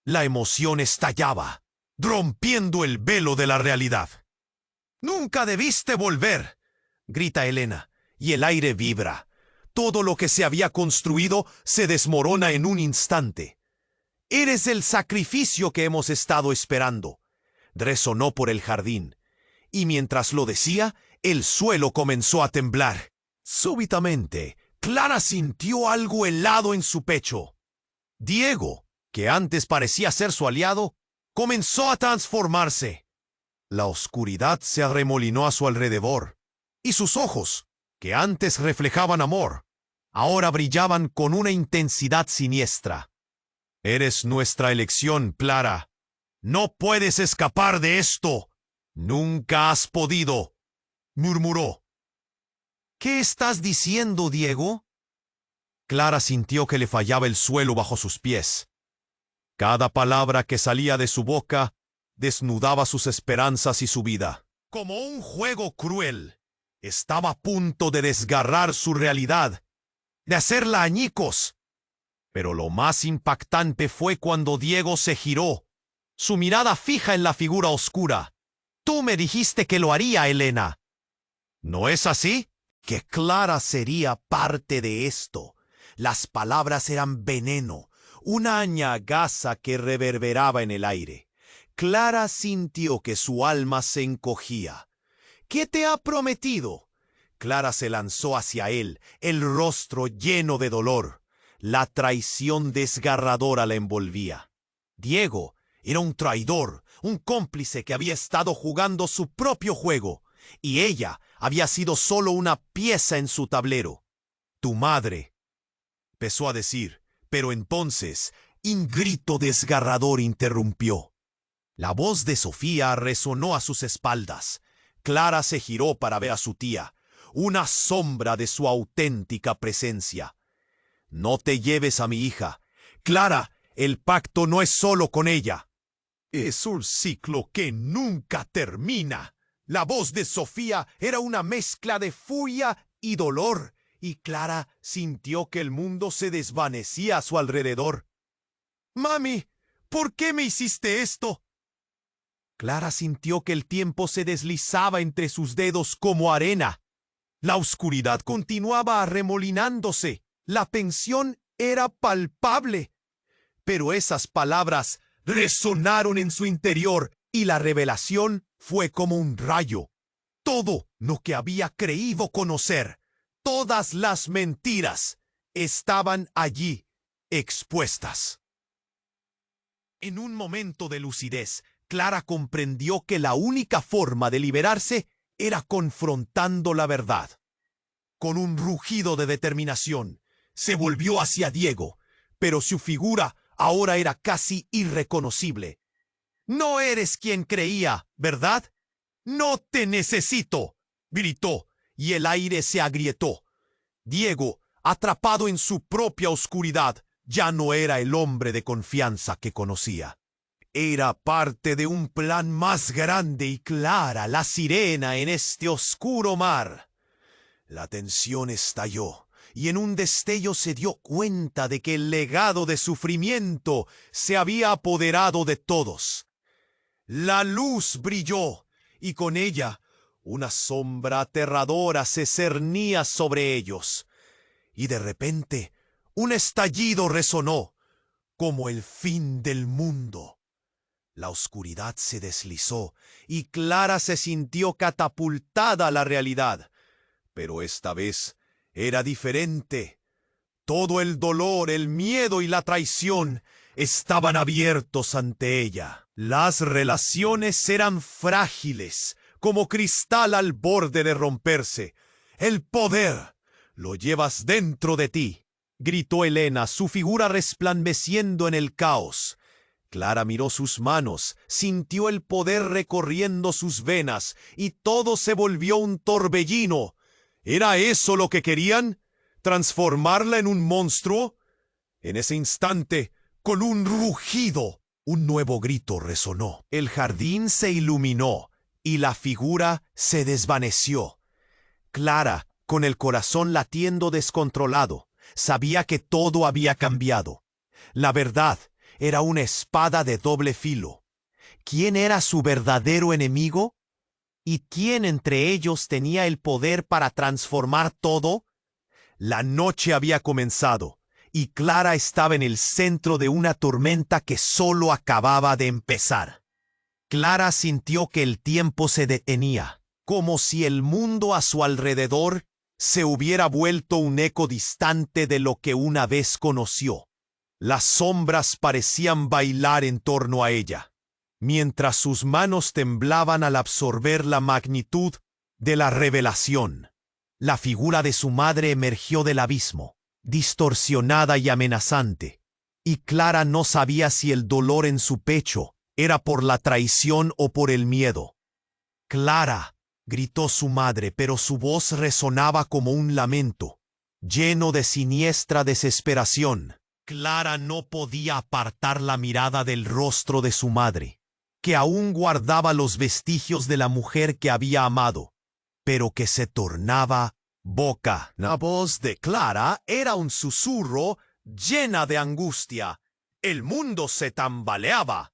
A: La emoción estallaba, rompiendo el velo de la realidad. «¡Nunca debiste volver!», grita Elena, y el aire vibra. Todo lo que se había construido se desmorona en un instante. «Eres el sacrificio que hemos estado esperando», resonó por el jardín, y mientras lo decía, el suelo comenzó a temblar. Súbitamente, Clara sintió algo helado en su pecho. Diego, que antes parecía ser su aliado, comenzó a transformarse. La oscuridad se arremolinó a su alrededor, y sus ojos, que antes reflejaban amor, ahora brillaban con una intensidad siniestra. «Eres nuestra elección, Clara. No puedes escapar de esto. Nunca has podido», murmuró. «¿Qué estás diciendo, Diego?». Clara sintió que le fallaba el suelo bajo sus pies. Cada palabra que salía de su boca desnudaba sus esperanzas y su vida. Como un juego cruel, estaba a punto de desgarrar su realidad, de hacerla añicos. Pero lo más impactante fue cuando Diego se giró, su mirada fija en la figura oscura. «Tú me dijiste que lo haría, Elena». «¿No es así?». Que Clara sería parte de esto. Las palabras eran veneno, una añagaza que reverberaba en el aire. Clara sintió que su alma se encogía, ¿Qué te ha prometido? Clara se lanzó hacia él, el rostro lleno de dolor. La traición desgarradora la envolvía. Diego era un traidor, un cómplice que había estado jugando su propio juego, y ella había sido solo una pieza en su tablero. Tu madre, empezó a decir, pero entonces un grito desgarrador interrumpió. La voz de Sofía resonó a sus espaldas. Clara se giró para ver a su tía, una sombra de su auténtica presencia. No te lleves a mi hija. Clara, el pacto no es solo con ella. Es un ciclo que nunca termina. La voz de Sofía era una mezcla de furia y dolor, y Clara sintió que el mundo se desvanecía a su alrededor. Mami, ¿por qué me hiciste esto? Clara sintió que el tiempo se deslizaba entre sus dedos como arena. La oscuridad continuaba arremolinándose. La tensión era palpable. Pero esas palabras resonaron en su interior y la revelación fue como un rayo. Todo lo que había creído conocer, todas las mentiras, estaban allí, expuestas. En un momento de lucidez, Clara comprendió que la única forma de liberarse era confrontando la verdad. Con un rugido de determinación, se volvió hacia Diego, pero su figura ahora era casi irreconocible. No eres quien creía, ¿verdad? No te necesito, gritó, y el aire se agrietó. Diego, atrapado en su propia oscuridad, ya no era el hombre de confianza que conocía. Era parte de un plan más grande y Clara, la sirena en este oscuro mar. La tensión estalló, y en un destello se dio cuenta de que el legado de sufrimiento se había apoderado de todos. La luz brilló, y con ella una sombra aterradora se cernía sobre ellos. Y de repente un estallido resonó, como el fin del mundo. La oscuridad se deslizó, y Clara se sintió catapultada a la realidad. Pero esta vez era diferente. Todo el dolor, el miedo y la traición estaban abiertos ante ella. Las relaciones eran frágiles, como cristal al borde de romperse. El poder lo llevas dentro de ti, gritó Elena, su figura resplandeciendo en el caos. Clara miró sus manos, sintió el poder recorriendo sus venas, y todo se volvió un torbellino. ¿Era eso lo que querían? ¿Transformarla en un monstruo? En ese instante, con un rugido, un nuevo grito resonó. El jardín se iluminó y la figura se desvaneció. Clara, con el corazón latiendo descontrolado, sabía que todo había cambiado. La verdad era una espada de doble filo. ¿Quién era su verdadero enemigo? ¿Y quién entre ellos tenía el poder para transformar todo? La noche había comenzado, y Clara estaba en el centro de una tormenta que solo acababa de empezar. Clara sintió que el tiempo se detenía, como si el mundo a su alrededor se hubiera vuelto un eco distante de lo que una vez conoció. Las sombras parecían bailar en torno a ella, mientras sus manos temblaban al absorber la magnitud de la revelación. La figura de su madre emergió del abismo, distorsionada y amenazante, y Clara no sabía si el dolor en su pecho era por la traición o por el miedo. «Clara», gritó su madre, pero su voz resonaba como un lamento, lleno de siniestra desesperación. Clara no podía apartar la mirada del rostro de su madre, que aún guardaba los vestigios de la mujer que había amado, pero que se tornaba boca. La voz de Clara era un susurro llena de angustia. El mundo se tambaleaba.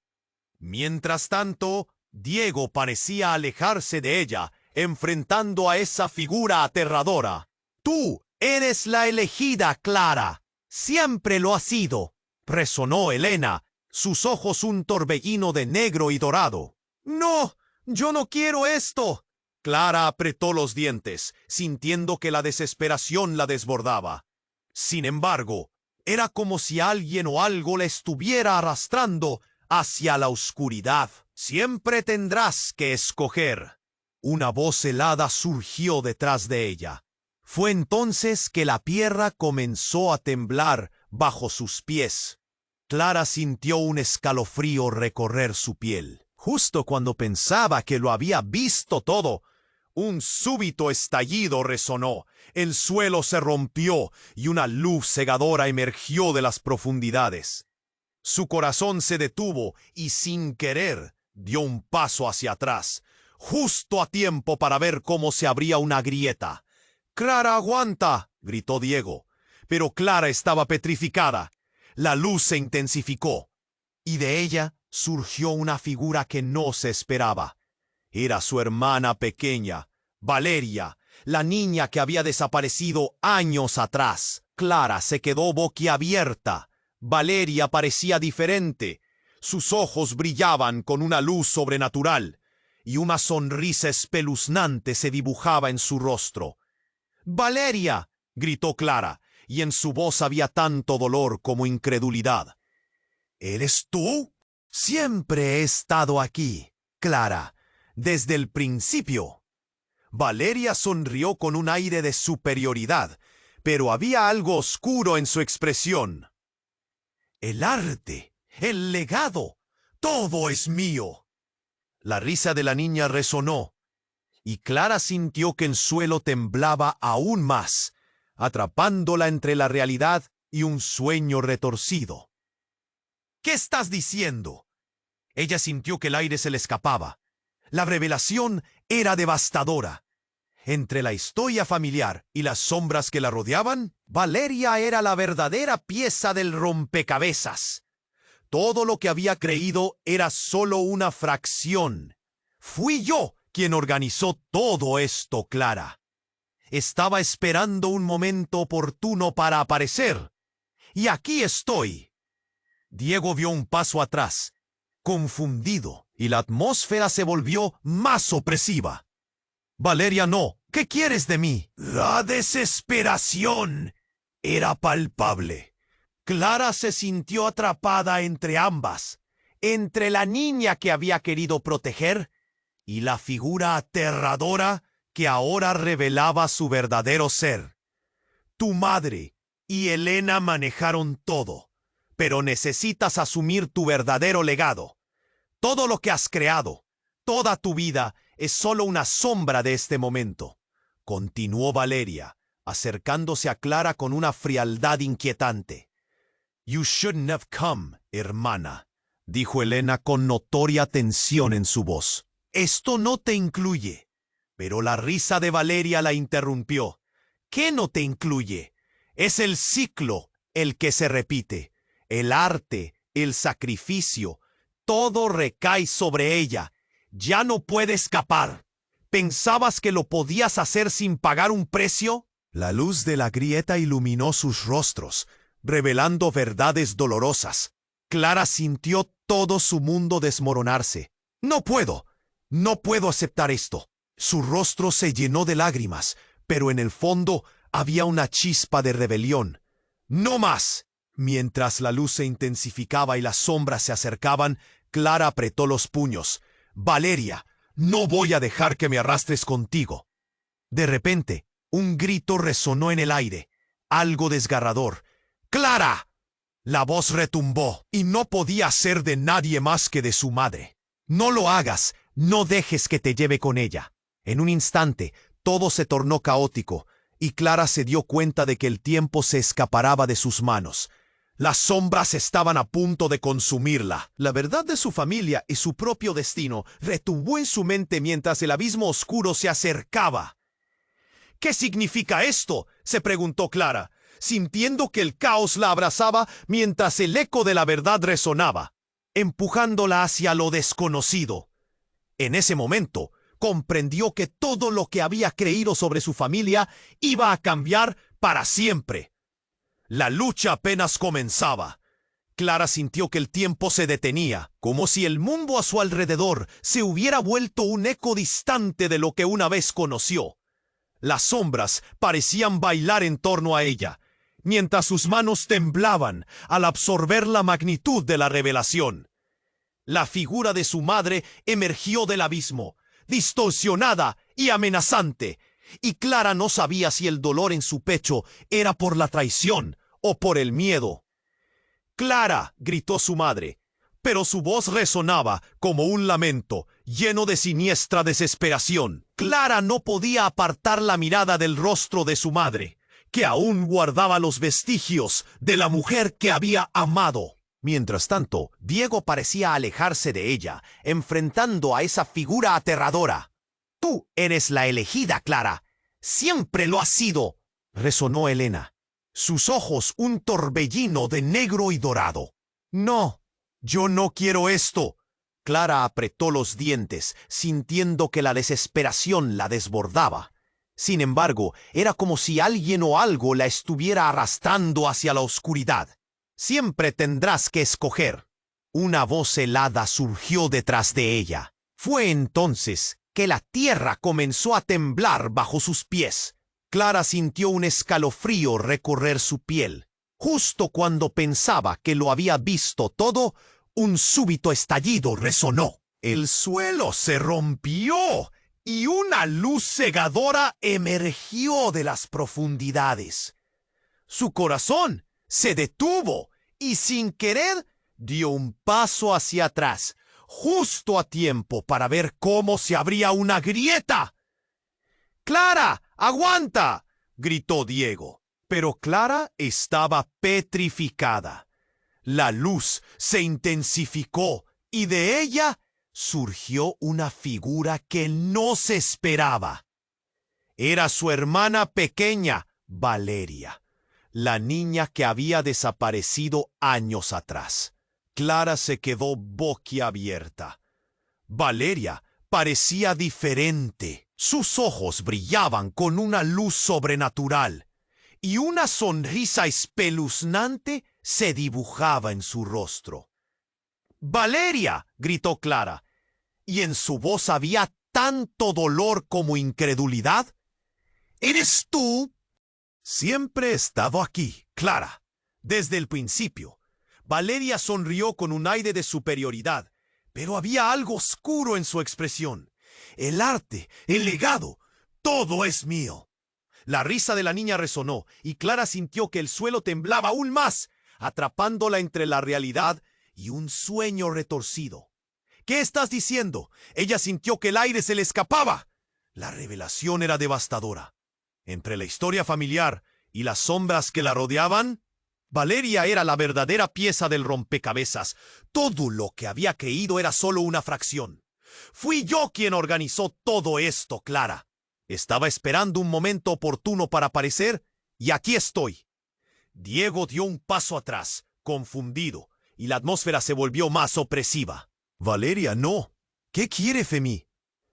A: Mientras tanto, Diego parecía alejarse de ella, enfrentando a esa figura aterradora. «Tú eres la elegida, Clara. Siempre lo has sido», resonó Elena, sus ojos un torbellino de negro y dorado. «No, yo no quiero esto», Clara apretó los dientes, sintiendo que la desesperación la desbordaba. Sin embargo, era como si alguien o algo la estuviera arrastrando hacia la oscuridad. Siempre tendrás que escoger. Una voz helada surgió detrás de ella. Fue entonces que la tierra comenzó a temblar bajo sus pies. Clara sintió un escalofrío recorrer su piel. Justo cuando pensaba que lo había visto todo, un súbito estallido resonó, el suelo se rompió y una luz cegadora emergió de las profundidades. Su corazón se detuvo y sin querer dio un paso hacia atrás, justo a tiempo para ver cómo se abría una grieta. «¡Clara, aguanta!», gritó Diego, pero Clara estaba petrificada. La luz se intensificó y de ella surgió una figura que no se esperaba. Era su hermana pequeña, Valeria, la niña que había desaparecido años atrás. Clara se quedó boquiabierta. Valeria parecía diferente. Sus ojos brillaban con una luz sobrenatural y una sonrisa espeluznante se dibujaba en su rostro. «¡Valeria!», gritó Clara, y en su voz había tanto dolor como incredulidad. «¿Eres tú?». «Siempre he estado aquí, Clara, desde el principio». Valeria sonrió con un aire de superioridad, pero había algo oscuro en su expresión. «El arte, el legado, todo es mío». La risa de la niña resonó, y Clara sintió que el suelo temblaba aún más, atrapándola entre la realidad y un sueño retorcido. «¿Qué estás diciendo?». Ella sintió que el aire se le escapaba. La revelación era devastadora. Entre la historia familiar y las sombras que la rodeaban, Valeria era la verdadera pieza del rompecabezas. Todo lo que había creído era solo una fracción. «Fui yo quien organizó todo esto, Clara. Estaba esperando un momento oportuno para aparecer. Y aquí estoy». Diego vio un paso atrás, confundido, y la atmósfera se volvió más opresiva. «Valeria, no. ¿Qué quieres de mí?». La desesperación era palpable. Clara se sintió atrapada entre ambas, entre la niña que había querido proteger y la figura aterradora que ahora revelaba su verdadero ser. «Tu madre y Elena manejaron todo, pero necesitas asumir tu verdadero legado. Todo lo que has creado, toda tu vida, es solo una sombra de este momento», continuó Valeria, acercándose a Clara con una frialdad inquietante. «You shouldn't have come, hermana», dijo Elena con notoria tensión en su voz. «Esto no te incluye». Pero la risa de Valeria la interrumpió. «¿Qué no te incluye? Es el ciclo el que se repite. El arte, el sacrificio, todo recae sobre ella. Ya no puede escapar. ¿Pensabas que lo podías hacer sin pagar un precio?». La luz de la grieta iluminó sus rostros, revelando verdades dolorosas. Clara sintió todo su mundo desmoronarse. «No puedo aceptar esto». Su rostro se llenó de lágrimas, pero en el fondo había una chispa de rebelión. «¡No más!». Mientras la luz se intensificaba y las sombras se acercaban, Clara apretó los puños. «Valeria, no voy a dejar que me arrastres contigo». De repente, un grito resonó en el aire, algo desgarrador. «¡Clara!». La voz retumbó, y no podía ser de nadie más que de su madre. «No lo hagas, no dejes que te lleve con ella». En un instante, todo se tornó caótico, y Clara se dio cuenta de que el tiempo se escapaba de sus manos. Las sombras estaban a punto de consumirla. La verdad de su familia y su propio destino retumbó en su mente mientras el abismo oscuro se acercaba. «¿Qué significa esto?», se preguntó Clara, sintiendo que el caos la abrazaba mientras el eco de la verdad resonaba, empujándola hacia lo desconocido. En ese momento, comprendió que todo lo que había creído sobre su familia iba a cambiar para siempre. La lucha apenas comenzaba. Clara sintió que el tiempo se detenía, como si el mundo a su alrededor se hubiera vuelto un eco distante de lo que una vez conoció. Las sombras parecían bailar en torno a ella, mientras sus manos temblaban al absorber la magnitud de la revelación. La figura de su madre emergió del abismo, distorsionada y amenazante, y Clara no sabía si el dolor en su pecho era por la traición o por el miedo. «¡Clara!», gritó su madre, pero su voz resonaba como un lamento, lleno de siniestra desesperación. Clara no podía apartar la mirada del rostro de su madre, que aún guardaba los vestigios de la mujer que había amado. Mientras tanto, Diego parecía alejarse de ella, enfrentando a esa figura aterradora. «Tú eres la elegida, Clara. Siempre lo has sido», resonó Elena, sus ojos un torbellino de negro y dorado. «No, yo no quiero esto». Clara apretó los dientes, sintiendo que la desesperación la desbordaba. Sin embargo, era como si alguien o algo la estuviera arrastrando hacia la oscuridad. «Siempre tendrás que escoger». Una voz helada surgió detrás de ella. Fue entonces que la tierra comenzó a temblar bajo sus pies. Clara sintió un escalofrío recorrer su piel. Justo cuando pensaba que lo había visto todo, un súbito estallido resonó. El suelo se rompió y una luz cegadora emergió de las profundidades. Su corazón se detuvo y sin querer dio un paso hacia atrás, justo a tiempo para ver cómo se abría una grieta. «¡Clara, aguanta!», gritó Diego. Pero Clara estaba petrificada. La luz se intensificó y de ella surgió una figura que no se esperaba. Era su hermana pequeña, Valeria, la niña que había desaparecido años atrás. Clara se quedó boquiabierta. Valeria parecía diferente. Sus ojos brillaban con una luz sobrenatural y una sonrisa espeluznante se dibujaba en su rostro. «¡Valeria!», gritó Clara, y en su voz había tanto dolor como incredulidad. «¿Eres tú?». «Siempre he estado aquí, Clara, desde el principio». Valeria sonrió con un aire de superioridad, pero había algo oscuro en su expresión. «El arte, el legado, todo es mío». La risa de la niña resonó y Clara sintió que el suelo temblaba aún más, atrapándola entre la realidad y un sueño retorcido. «¿Qué estás diciendo?». Ella sintió que el aire se le escapaba. La revelación era devastadora. Entre la historia familiar y las sombras que la rodeaban, Valeria era la verdadera pieza del rompecabezas. Todo lo que había creído era solo una fracción. «Fui yo quien organizó todo esto, Clara. Estaba esperando un momento oportuno para aparecer y aquí estoy». Diego dio un paso atrás, confundido, y la atmósfera se volvió más opresiva. «Valeria, no. ¿Qué quiere Femi?».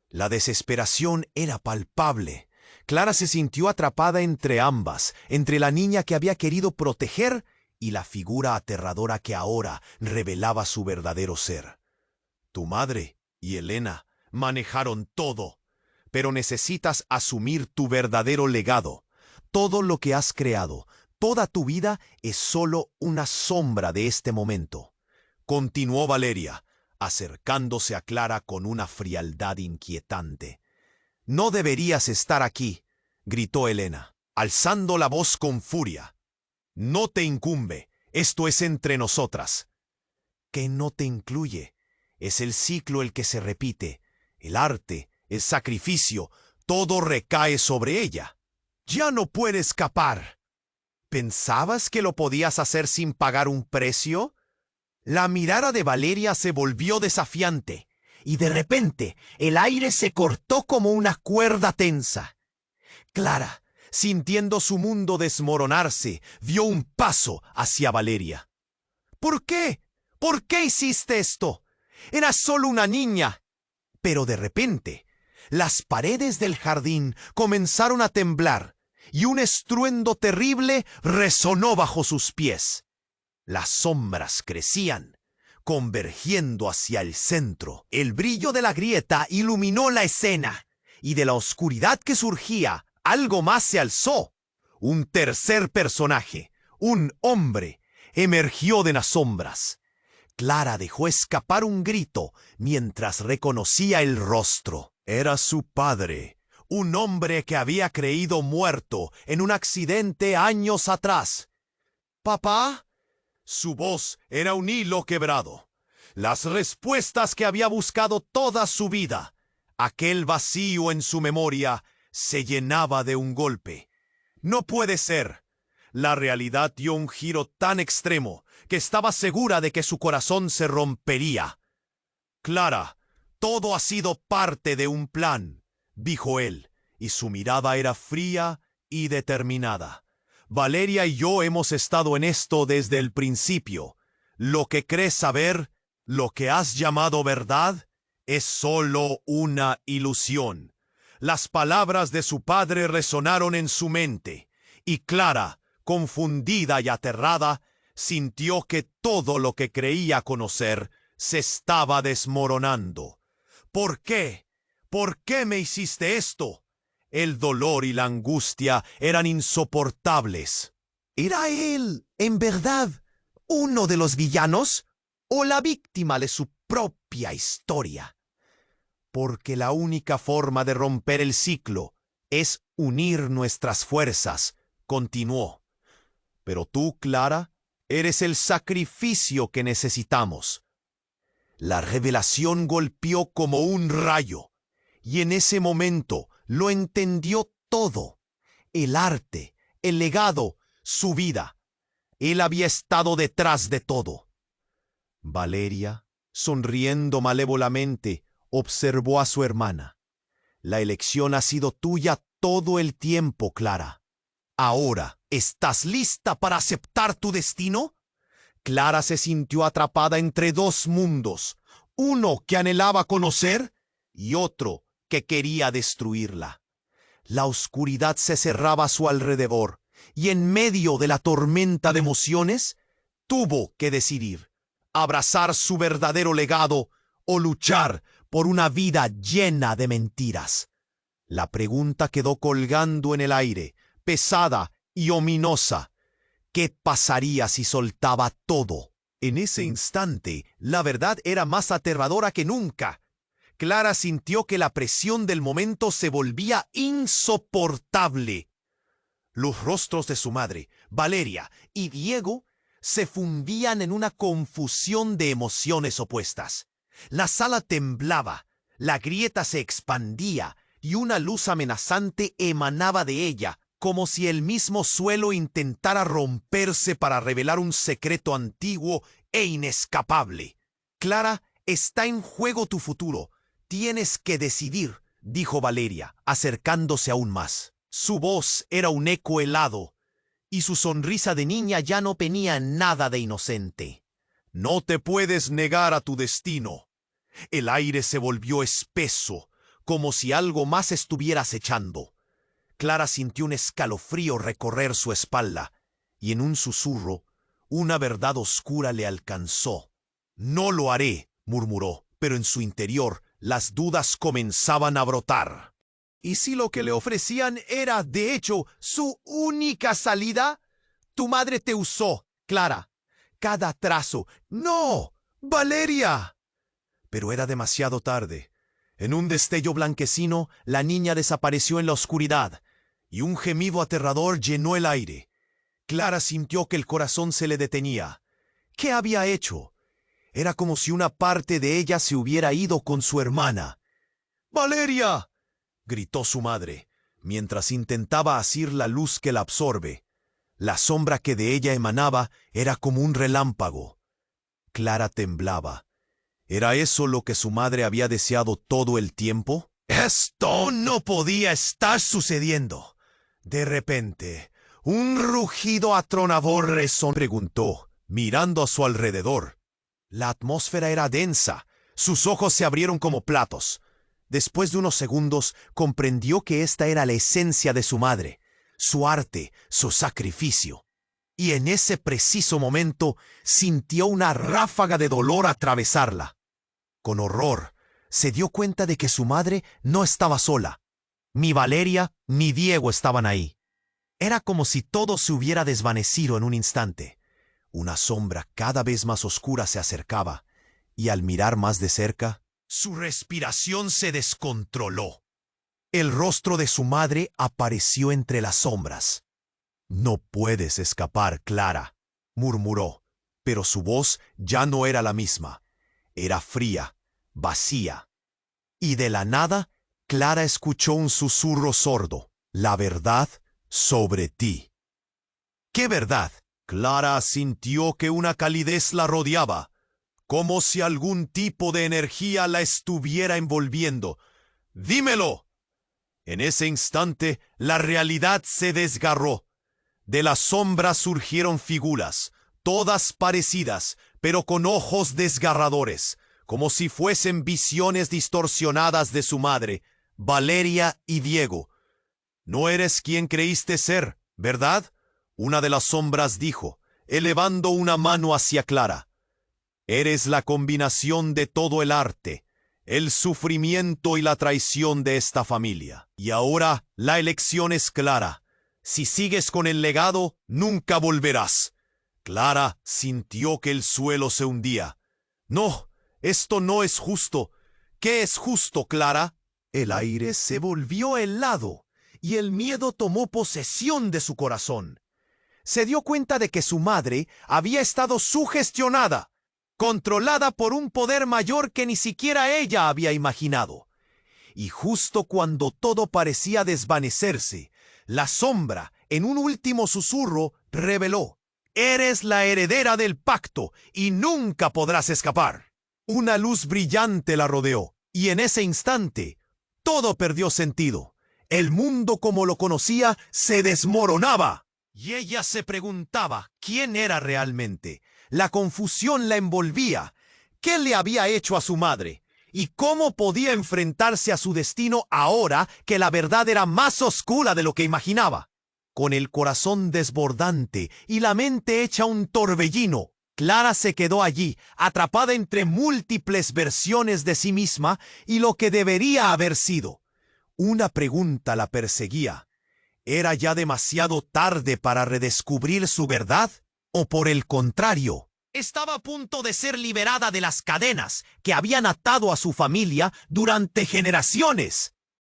A: La desesperación era palpable. Clara se sintió atrapada entre ambas, entre la niña que había querido proteger y la figura aterradora que ahora revelaba su verdadero ser. «Tu madre y Elena manejaron todo, pero necesitas asumir tu verdadero legado. Todo lo que has creado, toda tu vida es solo una sombra de este momento», continuó Valeria, acercándose a Clara con una frialdad inquietante. «No deberías estar aquí», gritó Elena, alzando la voz con furia. «No te incumbe, esto es entre nosotras». «¿Qué no te incluye? Es el ciclo el que se repite. El arte, el sacrificio, todo recae sobre ella. Ya no puede escapar». «¿Pensabas que lo podías hacer sin pagar un precio?». La mirada de Valeria se volvió desafiante, y de repente el aire se cortó como una cuerda tensa. Clara, sintiendo su mundo desmoronarse, dio un paso hacia Valeria. «¿Por qué? ¿Por qué hiciste esto? Eras solo una niña». Pero de repente, las paredes del jardín comenzaron a temblar y un estruendo terrible resonó bajo sus pies. Las sombras crecían, convergiendo hacia el centro. El brillo de la grieta iluminó la escena, y de la oscuridad que surgía, algo más se alzó. Un tercer personaje, un hombre, emergió de las sombras. Clara dejó escapar un grito mientras reconocía el rostro. Era su padre, un hombre que había creído muerto en un accidente años atrás. ¿Papá? Su voz era un hilo quebrado. Las respuestas que había buscado toda su vida. Aquel vacío en su memoria se llenaba de un golpe. No puede ser. La realidad dio un giro tan extremo que estaba segura de que su corazón se rompería. Clara, todo ha sido parte de un plan, dijo él, y su mirada era fría y determinada. Valeria y yo hemos estado en esto desde el principio. Lo que crees saber, lo que has llamado verdad, es solo una ilusión. Las palabras de su padre resonaron en su mente, y Clara, confundida y aterrada, sintió que todo lo que creía conocer se estaba desmoronando. ¿Por qué? ¿Por qué me hiciste esto? El dolor y la angustia eran insoportables. ¿Era él, en verdad, uno de los villanos o la víctima de su propia historia? Porque la única forma de romper el ciclo es unir nuestras fuerzas, continuó. Pero tú, Clara, eres el sacrificio que necesitamos. La revelación golpeó como un rayo, y en ese momento lo entendió todo. El arte, el legado, su vida. Él había estado detrás de todo. Valeria, sonriendo malévolamente, observó a su hermana. La elección ha sido tuya todo el tiempo, Clara. Ahora, ¿estás lista para aceptar tu destino? Clara se sintió atrapada entre dos mundos, uno que anhelaba conocer y otro que quería destruirla. La oscuridad se cerraba a su alrededor, y en medio de la tormenta de emociones, tuvo que decidir, abrazar su verdadero legado o luchar por una vida llena de mentiras. La pregunta quedó colgando en el aire, pesada y ominosa. ¿Qué pasaría si soltaba todo? En ese instante, la verdad era más aterradora que nunca. Clara sintió que la presión del momento se volvía insoportable. Los rostros de su madre, Valeria y Diego se fundían en una confusión de emociones opuestas. La sala temblaba, la grieta se expandía y una luz amenazante emanaba de ella, como si el mismo suelo intentara romperse para revelar un secreto antiguo e inescapable. Clara, está en juego tu futuro. Tienes que decidir, dijo Valeria, acercándose aún más. Su voz era un eco helado, y su sonrisa de niña ya no tenía nada de inocente. No te puedes negar a tu destino. El aire se volvió espeso, como si algo más estuviera acechando. Clara sintió un escalofrío recorrer su espalda, y en un susurro, una verdad oscura le alcanzó. No lo haré, murmuró, pero en su interior las dudas comenzaban a brotar. ¿Y si lo que le ofrecían era, de hecho, su única salida? Tu madre te usó, Clara. Cada trazo. ¡No! ¡Valeria! Pero era demasiado tarde. En un destello blanquecino, la niña desapareció en la oscuridad, y un gemido aterrador llenó el aire. Clara sintió que el corazón se le detenía. ¿Qué había hecho? Era como si una parte de ella se hubiera ido con su hermana. ¡Valeria!, gritó su madre, mientras intentaba asir la luz que la absorbe. La sombra que de ella emanaba era como un relámpago. Clara temblaba. ¿Era eso lo que su madre había deseado todo el tiempo? ¡Esto no podía estar sucediendo! De repente, un rugido atronador resonó. Preguntó, mirando a su alrededor. La atmósfera era densa. Sus ojos se abrieron como platos. Después de unos segundos, comprendió que esta era la esencia de su madre, su arte, su sacrificio. y en ese preciso momento sintió una ráfaga de dolor atravesarla. Con horror, se dio cuenta de que su madre no estaba sola. Ni Valeria ni Diego estaban ahí. Era como si todo se hubiera desvanecido en un instante. Una sombra cada vez más oscura se acercaba, y al mirar más de cerca, su respiración se descontroló. El rostro de su madre apareció entre las sombras. «No puedes escapar, Clara», murmuró, pero su voz ya no era la misma. Era fría, vacía. Y de la nada, Clara escuchó un susurro sordo. «La verdad sobre ti». ¿Qué verdad? Clara sintió que una calidez la rodeaba, como si algún tipo de energía la estuviera envolviendo. «¡Dímelo!». En ese instante, la realidad se desgarró. De las sombras surgieron figuras, todas parecidas, pero con ojos desgarradores, como si fuesen visiones distorsionadas de su madre, Valeria y Diego. «No eres quien creíste ser, ¿verdad?», una de las sombras dijo, elevando una mano hacia Clara. «Eres la combinación de todo el arte, el sufrimiento y la traición de esta familia. Y ahora la elección es clara. Si sigues con el legado, nunca volverás». Clara sintió que el suelo se hundía. «No, esto no es justo». «¿Qué es justo, Clara?». El aire se volvió helado y el miedo tomó posesión de su corazón. Se dio cuenta de que su madre había estado sugestionada, controlada por un poder mayor que ni siquiera ella había imaginado. Y justo cuando todo parecía desvanecerse, la sombra, en un último susurro, reveló: «Eres la heredera del pacto y nunca podrás escapar». Una luz brillante la rodeó, y en ese instante, todo perdió sentido. El mundo como lo conocía se desmoronaba. Y ella se preguntaba quién era realmente. La confusión la envolvía. ¿Qué le había hecho a su madre? ¿Y cómo podía enfrentarse a su destino ahora que la verdad era más oscura de lo que imaginaba? Con el corazón desbordante y la mente hecha un torbellino, Clara se quedó allí, atrapada entre múltiples versiones de sí misma y lo que debería haber sido. Una pregunta la perseguía. ¿Era ya demasiado tarde para redescubrir su verdad? ¿O por el contrario, estaba a punto de ser liberada de las cadenas que habían atado a su familia durante generaciones?